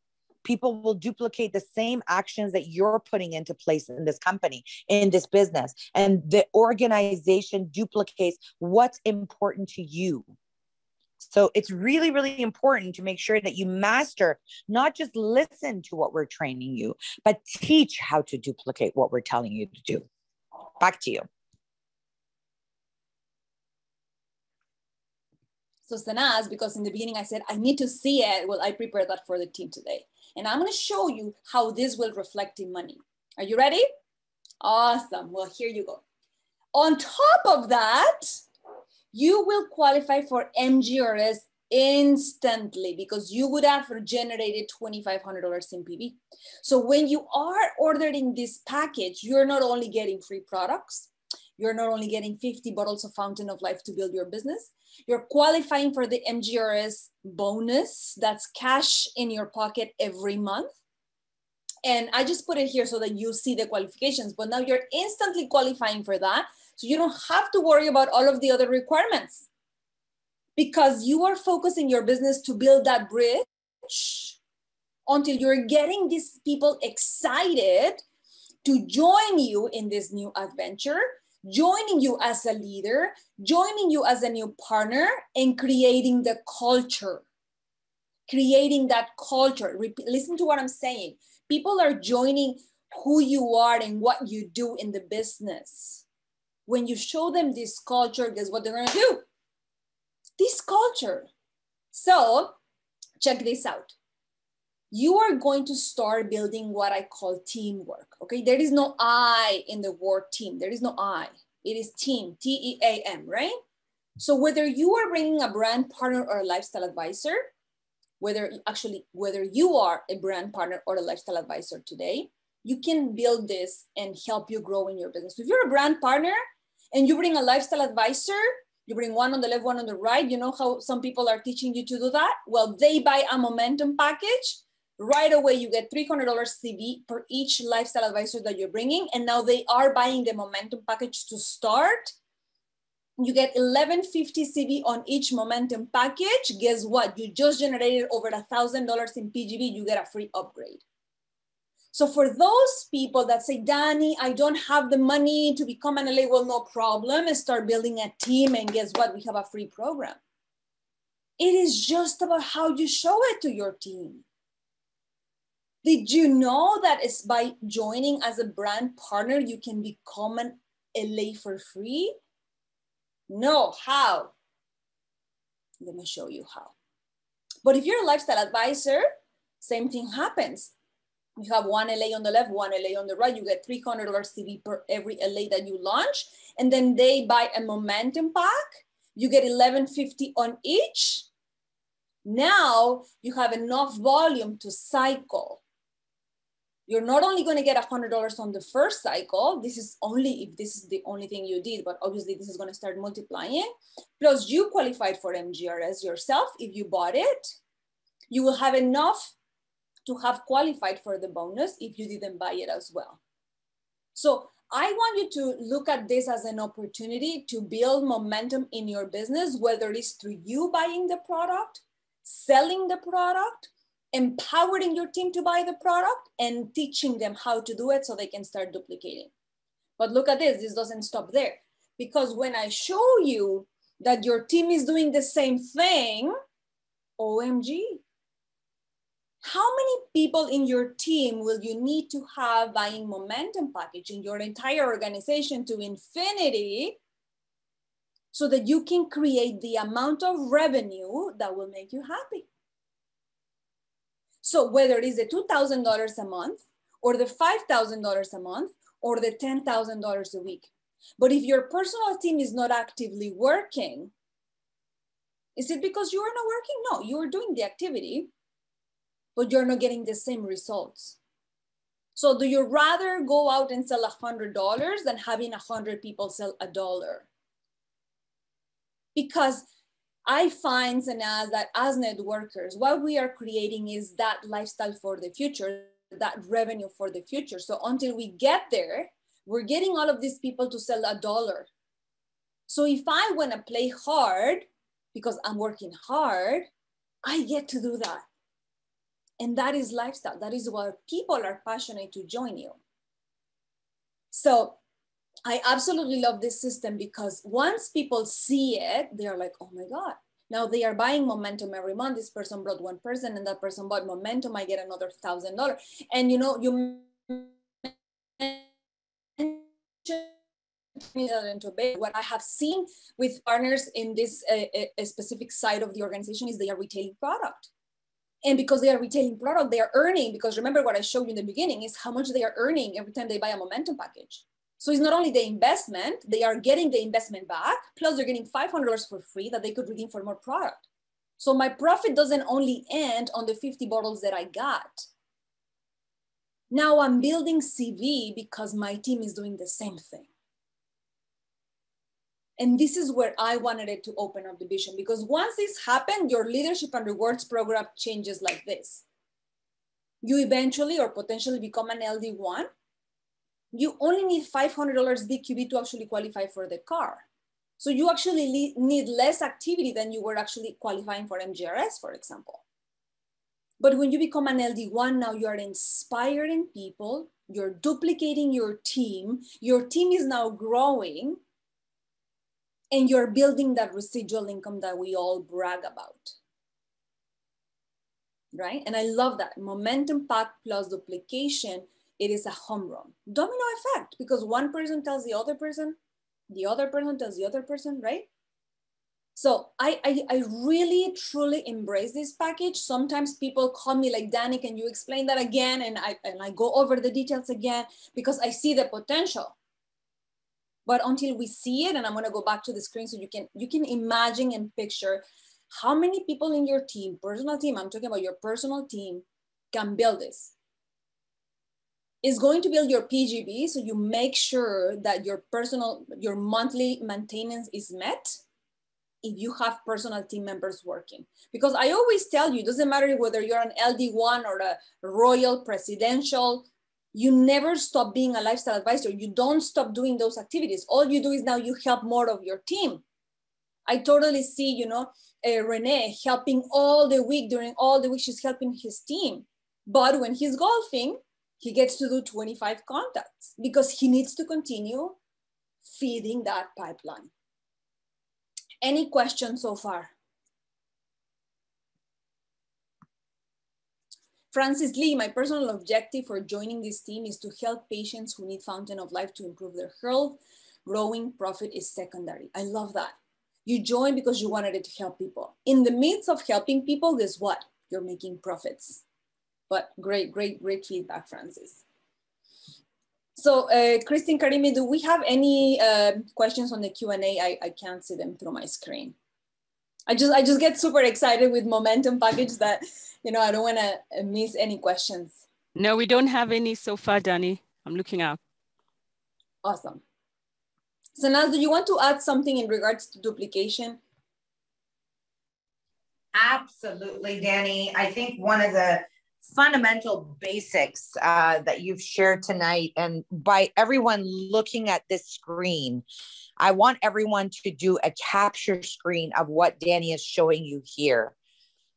People will duplicate the same actions that you're putting into place in this company, in this business. And the organization duplicates what's important to you. So it's really, really important to make sure that you master, not just listen to what we're training you, but teach how to duplicate what we're telling you to do. Back to you. So Sanaz, because in the beginning I said, I need to see it. Well, I prepared that for the team today. And I'm going to show you how this will reflect in money. Are you ready? Awesome. Well, here you go. On top of that, you will qualify for MGRS instantly because you would have generated $2,500 in PV. So when you are ordering this package, you're not only getting free products, you're not only getting 50 bottles of Fountain of Life to build your business, you're qualifying for the MGRS bonus. That's cash in your pocket every month. And I just put it here so that you see the qualifications, but now you're instantly qualifying for that. So you don't have to worry about all of the other requirements because you are focusing your business to build that bridge until you're getting these people excited to join you in this new adventure, joining you as a leader, joining you as a new partner, and creating the culture. Creating that culture. Listen to what I'm saying. People are joining who you are and what you do in the business. When you show them this culture, guess what they're gonna do? This culture. So check this out. You are going to start building what I call teamwork, okay? There is no I in the word team. There is no I. It is team, T-E-A-M, right? So whether you are bringing a brand partner or a lifestyle advisor, whether you are a brand partner or a lifestyle advisor today, you can build this and help you grow in your business. So if you're a brand partner and you bring a lifestyle advisor, you bring one on the left, one on the right, you know how some people are teaching you to do that? Well, they buy a momentum package. Right away, you get $300 CV per each lifestyle advisor that you're bringing. And now they are buying the momentum package to start. You get $1,150 CV on each momentum package. Guess what? You just generated over $1,000 in PGB. You get a free upgrade. So for those people that say, Danny, I don't have the money to become an LA, well, no problem. And start building a team. And guess what? We have a free program. It is just about how you show it to your team. Did you know that it's by joining as a brand partner, you can become an LA for free? No, how? Let me show you how. But if you're a lifestyle advisor, same thing happens. You have one LA on the left, one LA on the right. You get $300 CV per every LA that you launch. And then they buy a momentum pack. You get $1,150 on each. Now you have enough volume to cycle. You're not only going to get $100 on the first cycle. This is only if this is the only thing you did, but obviously this is going to start multiplying. Plus you qualified for MGRS yourself. If you bought it, you will have enough to have qualified for the bonus if you didn't buy it as well. So I want you to look at this as an opportunity to build momentum in your business, whether it is through you buying the product, selling the product, empowering your team to buy the product, and teaching them how to do it so they can start duplicating. But look at this, this doesn't stop there. Because when I show you that your team is doing the same thing, OMG, how many people in your team will you need to have buying momentum package in your entire organization to infinity so that you can create the amount of revenue that will make you happy? So whether it is the $2,000 a month or the $5,000 a month or the $10,000 a week. But if your personal team is not actively working, is it because you are not working? No, you are doing the activity, but you're not getting the same results. So do you rather go out and sell $100 than having 100 people sell $1? Because I find, Sanaz, that as networkers, what we are creating is that lifestyle for the future, that revenue for the future. So until we get there, we're getting all of these people to sell $1. So if I want to play hard, because I'm working hard, I get to do that. And that is lifestyle. That is why people are passionate to join you. So I absolutely love this system because once people see it, they're like, oh my God. Now they are buying momentum every month. This person brought one person and that person bought momentum. I get another $1,000. And you know, you what I have seen with partners in this a specific side of the organization is they are retailing product. And because they are retailing product, they are earning, because remember what I showed you in the beginning is how much they are earning every time they buy a momentum package. So it's not only the investment, they are getting the investment back, plus they're getting $500 for free that they could redeem for more product. So my profit doesn't only end on the 50 bottles that I got. Now I'm building CV because my team is doing the same thing. And this is where I wanted it to open up the vision, because once this happened, your leadership and rewards program changes like this. You eventually or potentially become an LD1. You only need $500 DQB to actually qualify for the car. So you actually need less activity than you were actually qualifying for MGRS, for example. But when you become an LD1, now you are inspiring people, you're duplicating your team is now growing, and you're building that residual income that we all brag about, right? And I love that. Momentum pack plus duplication it is a home run. Domino effect, because one person tells the other person tells the other person, right? So I really, truly embrace this package. Sometimes people call me like, Danny, can you explain that again? And I go over the details again because I see the potential. But until we see it, and I'm gonna go back to the screen so you can imagine and picture how many people in your team, personal team, I'm talking about your personal team, can build this. It's going to build your PGB, so you make sure that your monthly maintenance is met if you have personal team members working. Because I always tell you, it doesn't matter whether you're an LD1 or a royal presidential, you never stop being a lifestyle advisor. You don't stop doing those activities. All you do is now you help more of your team. I totally see, Renee helping all the week, during all the week, she's helping his team. But when he's golfing, he gets to do 25 contacts because he needs to continue feeding that pipeline. Any questions so far? Francis Lee, my personal objective for joining this team is to help patients who need Fountain of Life to improve their health. Growing profit is secondary. I love that. You joined because you wanted it to help people. In the midst of helping people, guess what? You're making profits. But great feedback, Francis. So Christine, Karimi, do we have any questions on the Q&A? I can't see them through my screen. I just get super excited with momentum package that, I don't want to miss any questions. No, we don't have any so far, Danny. I'm looking out. Awesome. So now, do you want to add something in regards to duplication? Absolutely, Danny. I think one of the fundamental basics that you've shared tonight, and by everyone looking at this screen, I want everyone to do a capture screen of what Danny is showing you here.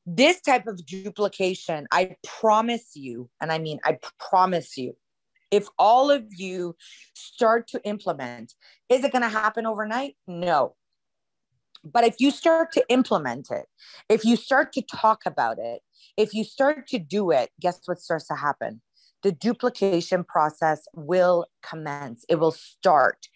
This type of duplication, I promise you, and I mean, I promise you, if all of you start to implement, is it going to happen overnight? No. But if you start to implement it, if you start to talk about it, if you start to do it, guess what starts to happen? The duplication process will commence. It will start.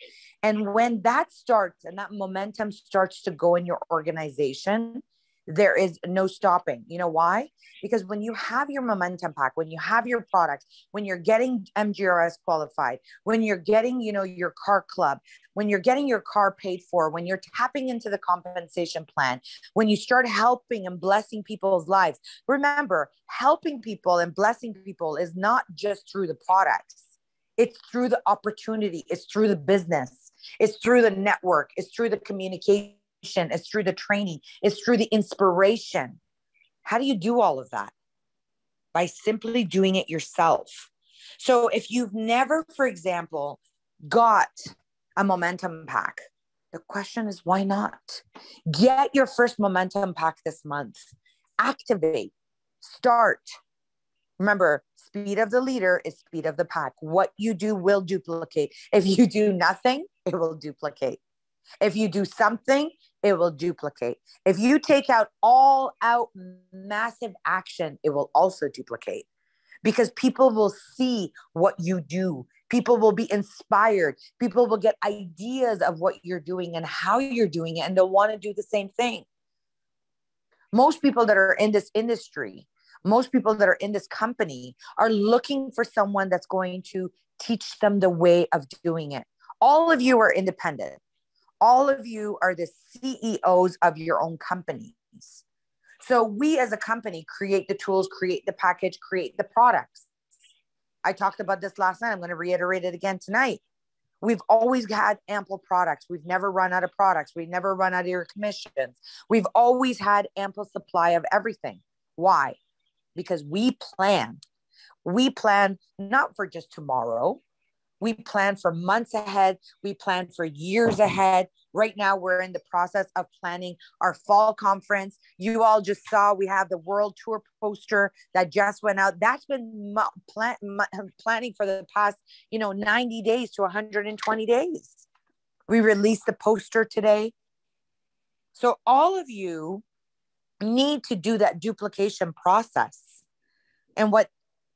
And when that starts and that momentum starts to go in your organization, there is no stopping. You know why? Because when you have your momentum pack, when you have your products, when you're getting MGRS qualified, when you're getting, your car club, when you're getting your car paid for, when you're tapping into the compensation plan, when you start helping and blessing people's lives, remember, helping people and blessing people is not just through the products. It's through the opportunity. It's through the business. It's through the network. It's through the communication. It's through the training. It's through the inspiration. How do you do all of that? By simply doing it yourself. So if you've never, for example, got a momentum pack, the question is, why not? Get your first momentum pack this month. Activate. Start. Remember, speed of the leader is speed of the pack. What you do will duplicate. If you do nothing, it will duplicate. If you do something, it will duplicate. If you take out all out massive action, it will also duplicate, because people will see what you do. People will be inspired. People will get ideas of what you're doing and how you're doing it, and they'll want to do the same thing. Most people that are in this industry, most people that are in this company are looking for someone that's going to teach them the way of doing it. All of you are independent. All of you are the CEOs of your own companies. So we as a company create the tools, create the package, create the products. I talked about this last night. I'm going to reiterate it again tonight. We've always had ample products. We've never run out of products. We've never run out of your commissions. We've always had ample supply of everything. Why? Because we plan. We plan not for just tomorrow. We plan for months ahead. We plan for years ahead. Right now, we're in the process of planning our fall conference. You all just saw we have the world tour poster that just went out. That's been planning for the past, 90 days to 120 days. We released the poster today. So all of you need to do that duplication process. And what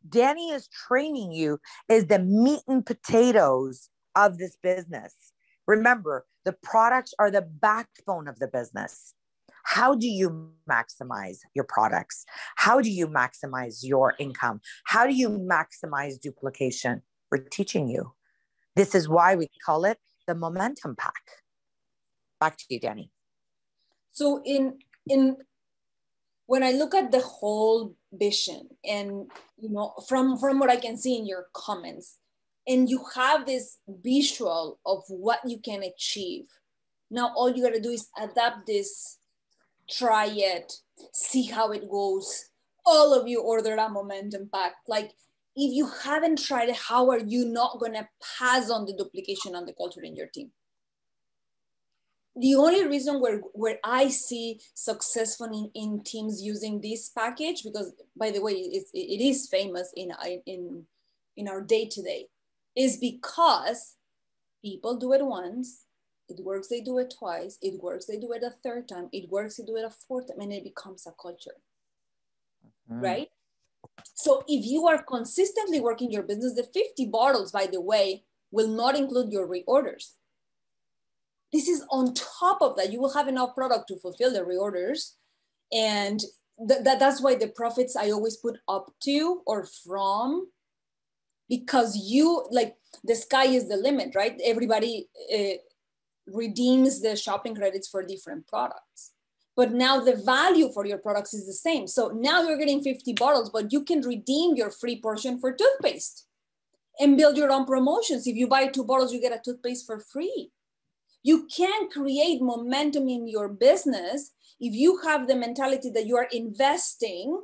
Danny is training you is the meat and potatoes of this business. Remember, the products are the backbone of the business. How do you maximize your products? How do you maximize your income? How do you maximize duplication? We're teaching you. This is why we call it the momentum pack. Back to you, Danny. So in when I look at the whole vision, and from what I can see in your comments, and you have this visual of what you can achieve. Now all you got to do is adapt this, try it, see how it goes. All of you order a momentum pack. Like, if you haven't tried it, how are you not gonna pass on the duplication and the culture in your team? The only reason where I see successful in teams using this package, because by the way, it is famous in our day-to-day, is because people do it once, it works, they do it twice, it works, they do it a third time, it works, they do it a fourth time, and it becomes a culture, right? So if you are consistently working your business, the 50 bottles, by the way, will not include your reorders. This is on top of that. You will have enough product to fulfill the reorders. And that's why the profits I always put up to or from, because the sky is the limit, right? Everybody redeems the shopping credits for different products. But now the value for your products is the same. So now you're getting 50 bottles, but you can redeem your free portion for toothpaste and build your own promotions. If you buy 2 bottles, you get a toothpaste for free. You can create momentum in your business if you have the mentality that you are investing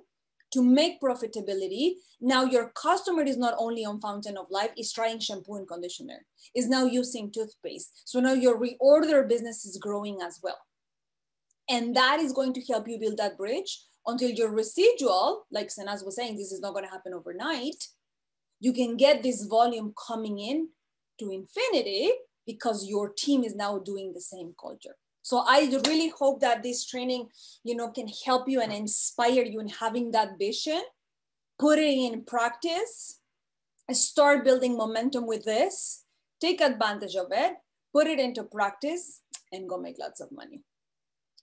to make profitability. Now your customer is not only on Fountain of Life, is trying shampoo and conditioner, is now using toothpaste. So now your reorder business is growing as well. And that is going to help you build that bridge until your residual, like Sanaz was saying, this is not going to happen overnight. You can get this volume coming in to infinity because your team is now doing the same culture. So I really hope that this training, can help you and inspire you in having that vision, put it in practice, start building momentum with this, take advantage of it, put it into practice, and go make lots of money.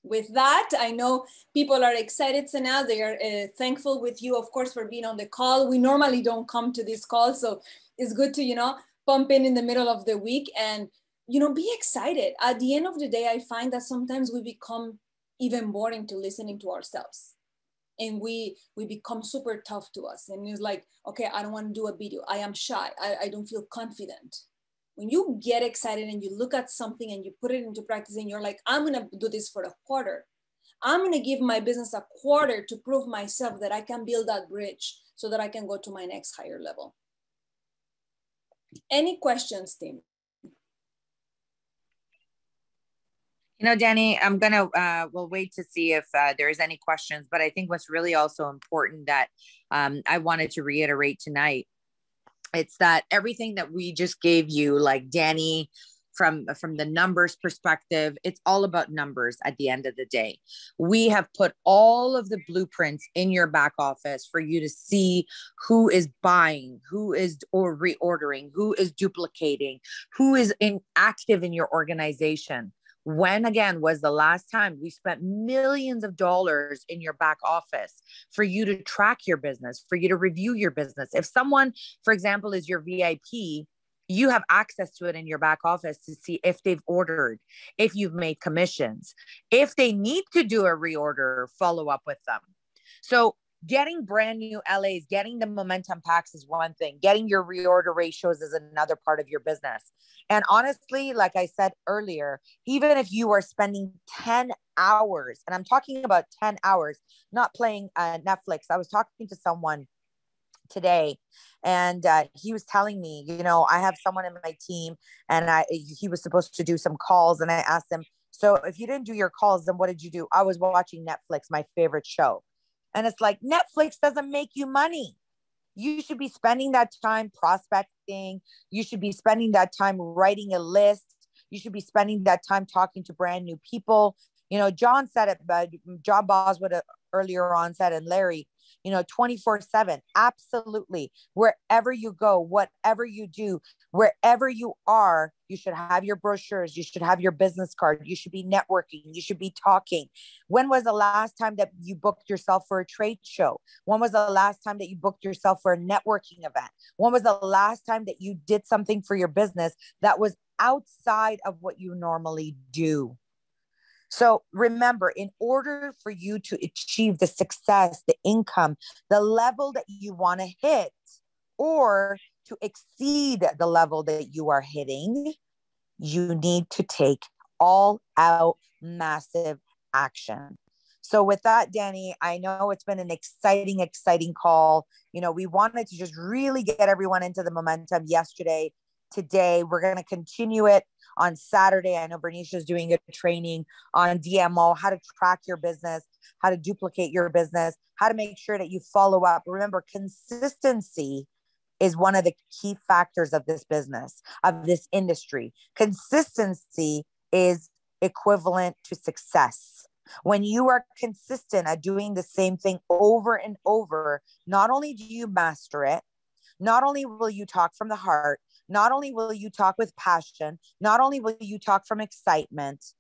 With that, I know people are excited, Sana. They are thankful with you, of course, for being on the call. We normally don't come to this call, so it's good to, pump in the middle of the week and, be excited. At the end of the day, I find that sometimes we become even boring to listening to ourselves. And we become super tough to us. And it's like, okay, I don't want to do a video. I am shy. I don't feel confident. When you get excited and you look at something and you put it into practice and you're like, I'm going to do this for a quarter. I'm going to give my business a quarter to prove myself that I can build that bridge so that I can go to my next higher level. Any questions, team? Danny, I'm going to, we'll wait to see if there's any questions, but I think what's really also important that I wanted to reiterate tonight, it's that everything that we just gave you, like Danny, from the numbers perspective, it's all about numbers at the end of the day. We have put all of the blueprints in your back office for you to see who is buying, who is or reordering, who is duplicating, who is active in your organization. When again was the last time we spent millions of dollars in your back office for you to track your business, for you to review your business? If someone, for example, is your VIP, you have access to it in your back office to see if they've ordered, if you've made commissions, if they need to do a reorder, follow up with them. So getting brand new LAs, getting the momentum packs is one thing. Getting your reorder ratios is another part of your business. And honestly, like I said earlier, even if you are spending 10 hours, and I'm talking about 10 hours, not playing Netflix. I was talking to someone today and he was telling me, I have someone in my team and he was supposed to do some calls. And I asked him, so if you didn't do your calls, then what did you do? I was watching Netflix, my favorite show. And it's like, Netflix doesn't make you money. You should be spending that time prospecting. You should be spending that time writing a list. You should be spending that time talking to brand new people. John said it, but John Boswood earlier on said, and Larry, 24/7. Absolutely. Wherever you go, whatever you do, wherever you are, you should have your brochures. You should have your business card. You should be networking. You should be talking. When was the last time that you booked yourself for a trade show? When was the last time that you booked yourself for a networking event? When was the last time that you did something for your business that was outside of what you normally do? So remember, in order for you to achieve the success, the income, the level that you want to hit, or to exceed the level that you are hitting, you need to take all out massive action. So with that, Danny, I know it's been an exciting call. We wanted to just really get everyone into the momentum yesterday. Today, we're going to continue it on Saturday. I know Bernice is doing a training on DMO, how to track your business, how to duplicate your business, how to make sure that you follow up. Remember, consistency is one of the key factors of this business, of this industry. Consistency is equivalent to success. When you are consistent at doing the same thing over and over, not only do you master it, not only will you talk from the heart, not only will you talk with passion, not only will you talk from excitement,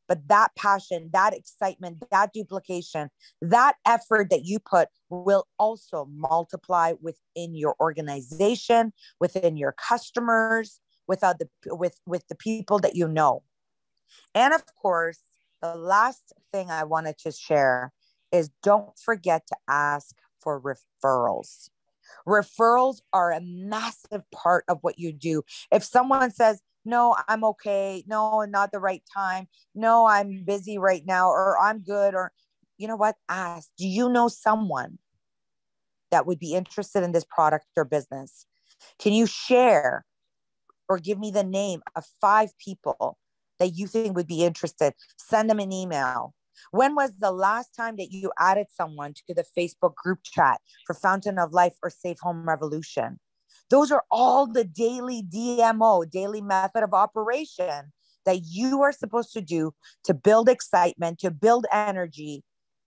but that passion, that excitement, that duplication, that effort that you put will also multiply within your organization, within your customers, with the people that you know. And of course, the last thing I wanted to share is don't forget to ask for referrals. Referrals are a massive part of what you do. If someone says, no, I'm okay. No, not the right time. No, I'm busy right now, or I'm good. Or you know what? Ask, do you know someone that would be interested in this product or business? Can you share or give me the name of 5 people that you think would be interested? Send them an email. When was the last time that you added someone to the Facebook group chat for Fountain of Life or Safe Home Revolution? Those are all the daily DMO, daily method of operation, that you are supposed to do to build excitement, to build energy,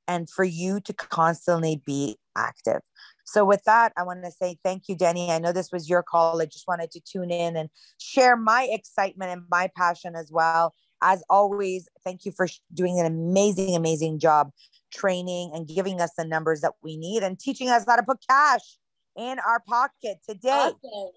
and for you to constantly be active. So with that, I want to say thank you, Denny. I know this was your call. I just wanted to tune in and share my excitement and my passion as well. As always, thank you for doing an amazing job training and giving us the numbers that we need and teaching us how to put cash in our pocket today. Awesome.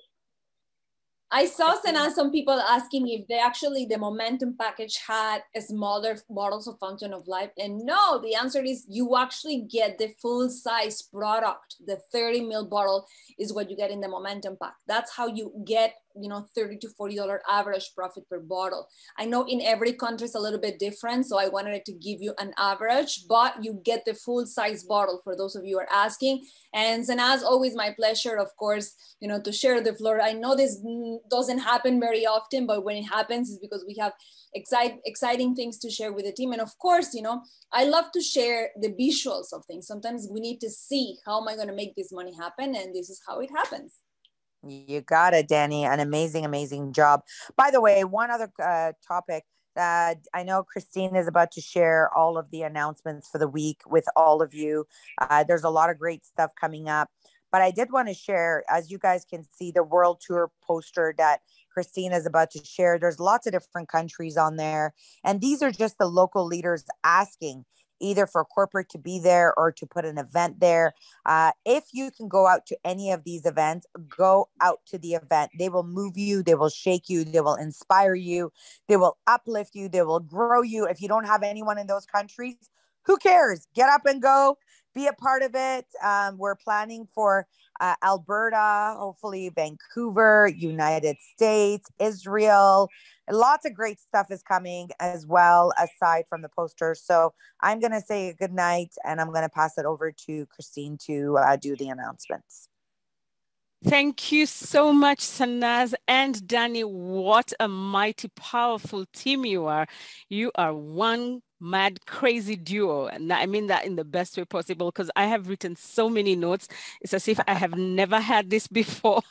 I saw some people asking if the momentum package had smaller bottles of Fountain of Life. And no, the answer is you actually get the full size product. The 30 ml bottle is what you get in the momentum pack. That's how you get, $30 to $40 average profit per bottle. I know in every country it's a little bit different, so I wanted to give you an average, but you get the full size bottle for those of you who are asking. And as always, my pleasure, of course, to share the floor. I know this doesn't happen very often, but when it happens, it's because we have exciting things to share with the team. And of course, I love to share the visuals of things. Sometimes we need to see, how am I going to make this money happen? And this is how it happens. You got it, Danny. An amazing job. By the way, one other topic that I know Christine is about to share all of the announcements for the week with all of you. There's a lot of great stuff coming up, but I did want to share, as you guys can see, the world tour poster that Christine is about to share. There's lots of different countries on there, and these are just the local leaders asking either for corporate to be there or to put an event there. If you can go out to any of these events, go out to the event. They will move you. They will shake you. They will inspire you. They will uplift you. They will grow you. If you don't have anyone in those countries, who cares? Get up and go. Be a part of it. We're planning for Alberta, hopefully Vancouver, United States, Israel. Lots of great stuff is coming as well, aside from the posters. So I'm going to say good night, and I'm going to pass it over to Christine to do the announcements. Thank you so much, Sanaz and Danny. What a mighty, powerful team you are. You are one mad, crazy duo. And I mean that in the best way possible, because I have written so many notes. It's as if I have never had this before.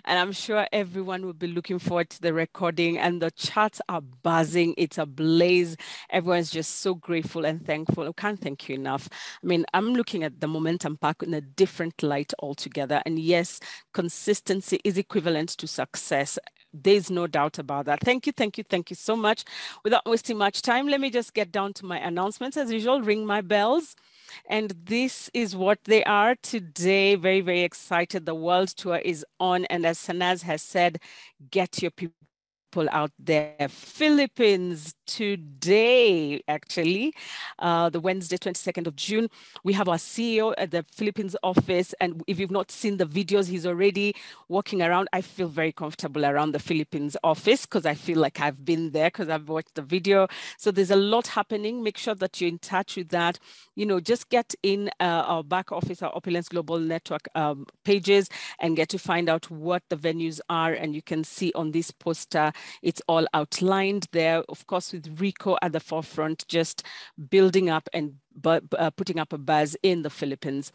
And I'm sure everyone will be looking forward to the recording, and the charts are buzzing. It's ablaze. Everyone's just so grateful and thankful. I can't thank you enough. I mean, I'm looking at the Momentum Pack in a different light altogether. And yes, consistency is equivalent to success. There's no doubt about that. Thank you, thank you, thank you so much. Without wasting much time, let me just get down to my announcements. As usual, ring my bells. And this is what they are today. Very, very excited. The world tour is on. And as Sanaz has said, get your people out there. Philippines today, actually, the Wednesday, 22nd of June, we have our CEO at the Philippines office. And if you've not seen the videos, he's already walking around. I feel very comfortable around the Philippines office because I feel like I've been there because I've watched the video. So there's a lot happening. Make sure that you're in touch with that. You know, just get in our back office, our Opulence Global Network pages, and get to find out what the venues are. And you can see on this poster, it's all outlined there, of course, with Rico at the forefront, just building up and putting up a buzz in the Philippines.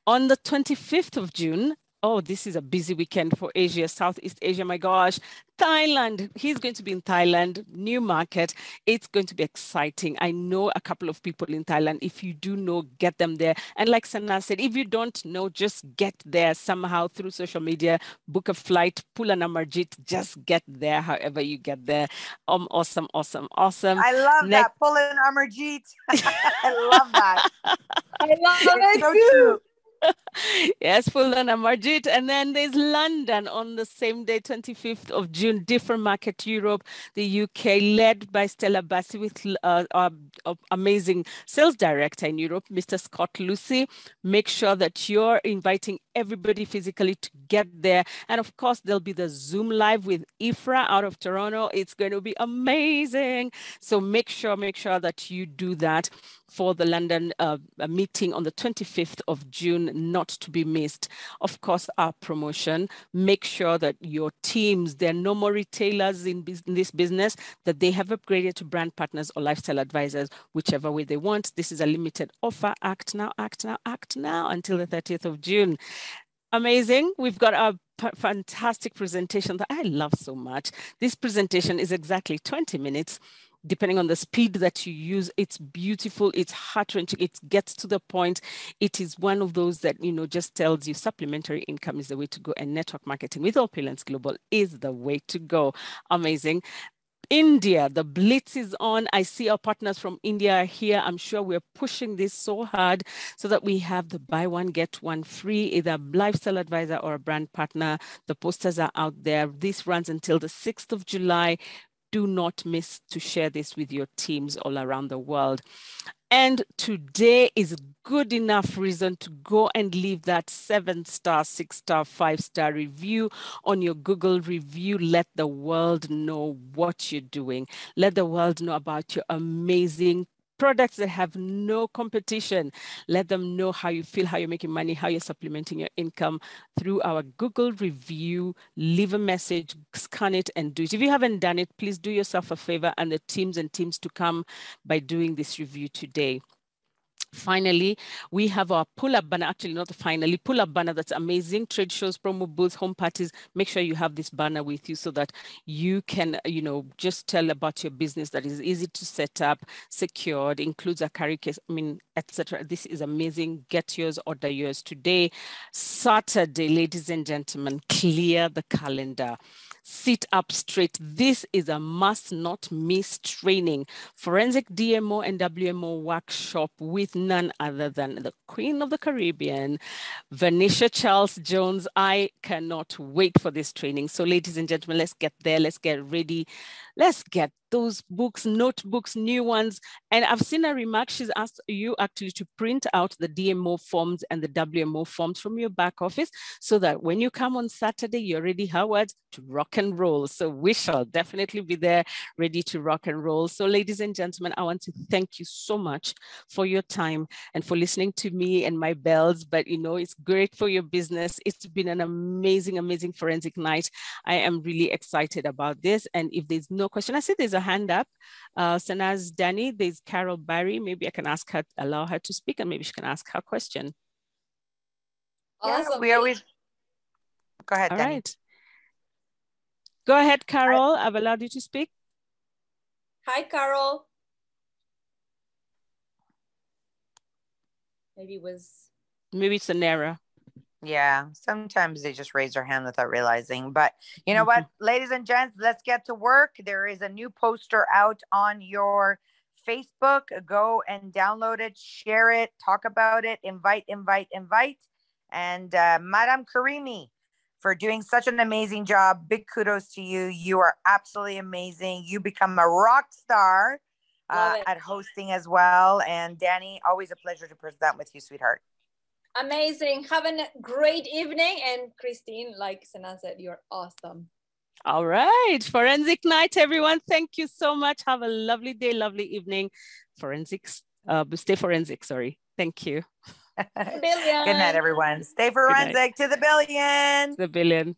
On the 25th of June, oh, this is a busy weekend for Asia, Southeast Asia, my gosh. Thailand, he's going to be in Thailand, new market. It's going to be exciting. I know a couple of people in Thailand. If you do know, get them there. And like Sana said, if you don't know, just get there somehow through social media, book a flight, pull an Amarjit, just get there however you get there. Awesome, awesome, awesome. I love that. Pull an Amarjit. I love that. I love it's so true. Yes, Fulham and Margit. And then there's London on the same day, 25th of June, different market, Europe, the UK, led by Stella Bassi with our amazing sales director in Europe, Mr. Scott Lucy. Make sure that you're inviting everybody physically to get there. And of course, there'll be the Zoom live with Ifra out of Toronto. It's going to be amazing. So make sure that you do that for the London meeting on the 25th of June, not to be missed. Of course, our promotion, make sure that your teams, there are no more retailers in this business, that they have upgraded to brand partners or lifestyle advisors, whichever way they want. This is a limited offer. Act now, act now, act now until the 30th of June. Amazing. We've got a fantastic presentation that I love so much. This presentation is exactly 20 minutes. Depending on the speed that you use, it's beautiful, it's heart-wrenching, it gets to the point. It is one of those that, you know, just tells you supplementary income is the way to go, and network marketing with Opulence Global is the way to go. Amazing. India, the blitz is on. I see our partners from India are here. I'm sure we're pushing this so hard so that we have the buy one, get one free, either a lifestyle advisor or a brand partner. The posters are out there. This runs until the 6th of July. Do not miss to share this with your teams all around the world. And today is good enough reason to go and leave that 7-star, 6-star, 5-star review on your Google review. Let the world know what you're doing. Let the world know about your amazing products that have no competition. Let them know how you feel, how you're making money, how you're supplementing your income through our Google review. Leave a message, scan it, and do it. If you haven't done it, please do yourself a favor and the teams to come by doing this review today. Finally, we have our pull-up banner, actually not finally, pull-up banner that's amazing. Trade shows, promo booths, home parties. Make sure you have this banner with you so that you can, you know, just tell about your business that is easy to set up, secured, includes a carry case, I mean, etc. This is amazing. Get yours, order yours today. Saturday, ladies and gentlemen, clear the calendar. Sit up straight. This is a must not miss training. Forensic DMO and WMO workshop with none other than the Queen of the Caribbean, Vanisha Charles Jones. I cannot wait for this training. So ladies and gentlemen, let's get there. Let's get ready. Let's get those books, notebooks, new ones. And I've seen a remark. She's asked you actually to print out the DMO forms and the WMO forms from your back office so that when you come on Saturday, you're ready, Howard, to rock and roll. So we shall definitely be there ready to rock and roll. So ladies and gentlemen, I want to thank you so much for your time and for listening to me and my bells. But you know, it's great for your business. It's been an amazing, amazing forensic night. I am really excited about this. And if there's no question, I see there's a hand up. Sanaz Danny, there's Carol Barry. Maybe I can ask her, allow her to speak, and maybe she can ask her question. Awesome. Yeah, we always, go ahead, All Danny. right. Go ahead, Carol. I've allowed you to speak. Hi, Carol. Maybe it's an error. Yeah, sometimes they just raise their hand without realizing. But you know what, ladies and gents, let's get to work. There is a new poster out on your Facebook. Go and download it, share it, talk about it, invite. And Madame Karimi, for doing such an amazing job. Big kudos to you. You are absolutely amazing. You become a rock star at hosting as well. And Danny, always a pleasure to present with you, sweetheart. Amazing. Have a great evening. And Christine, like Sana said, you're awesome. All right. Forensic night, everyone. Thank you so much. Have a lovely day, lovely evening. Forensics. Stay forensic, sorry. Thank you. Billion. Good night, everyone. Stay forensic to the billion. The billion.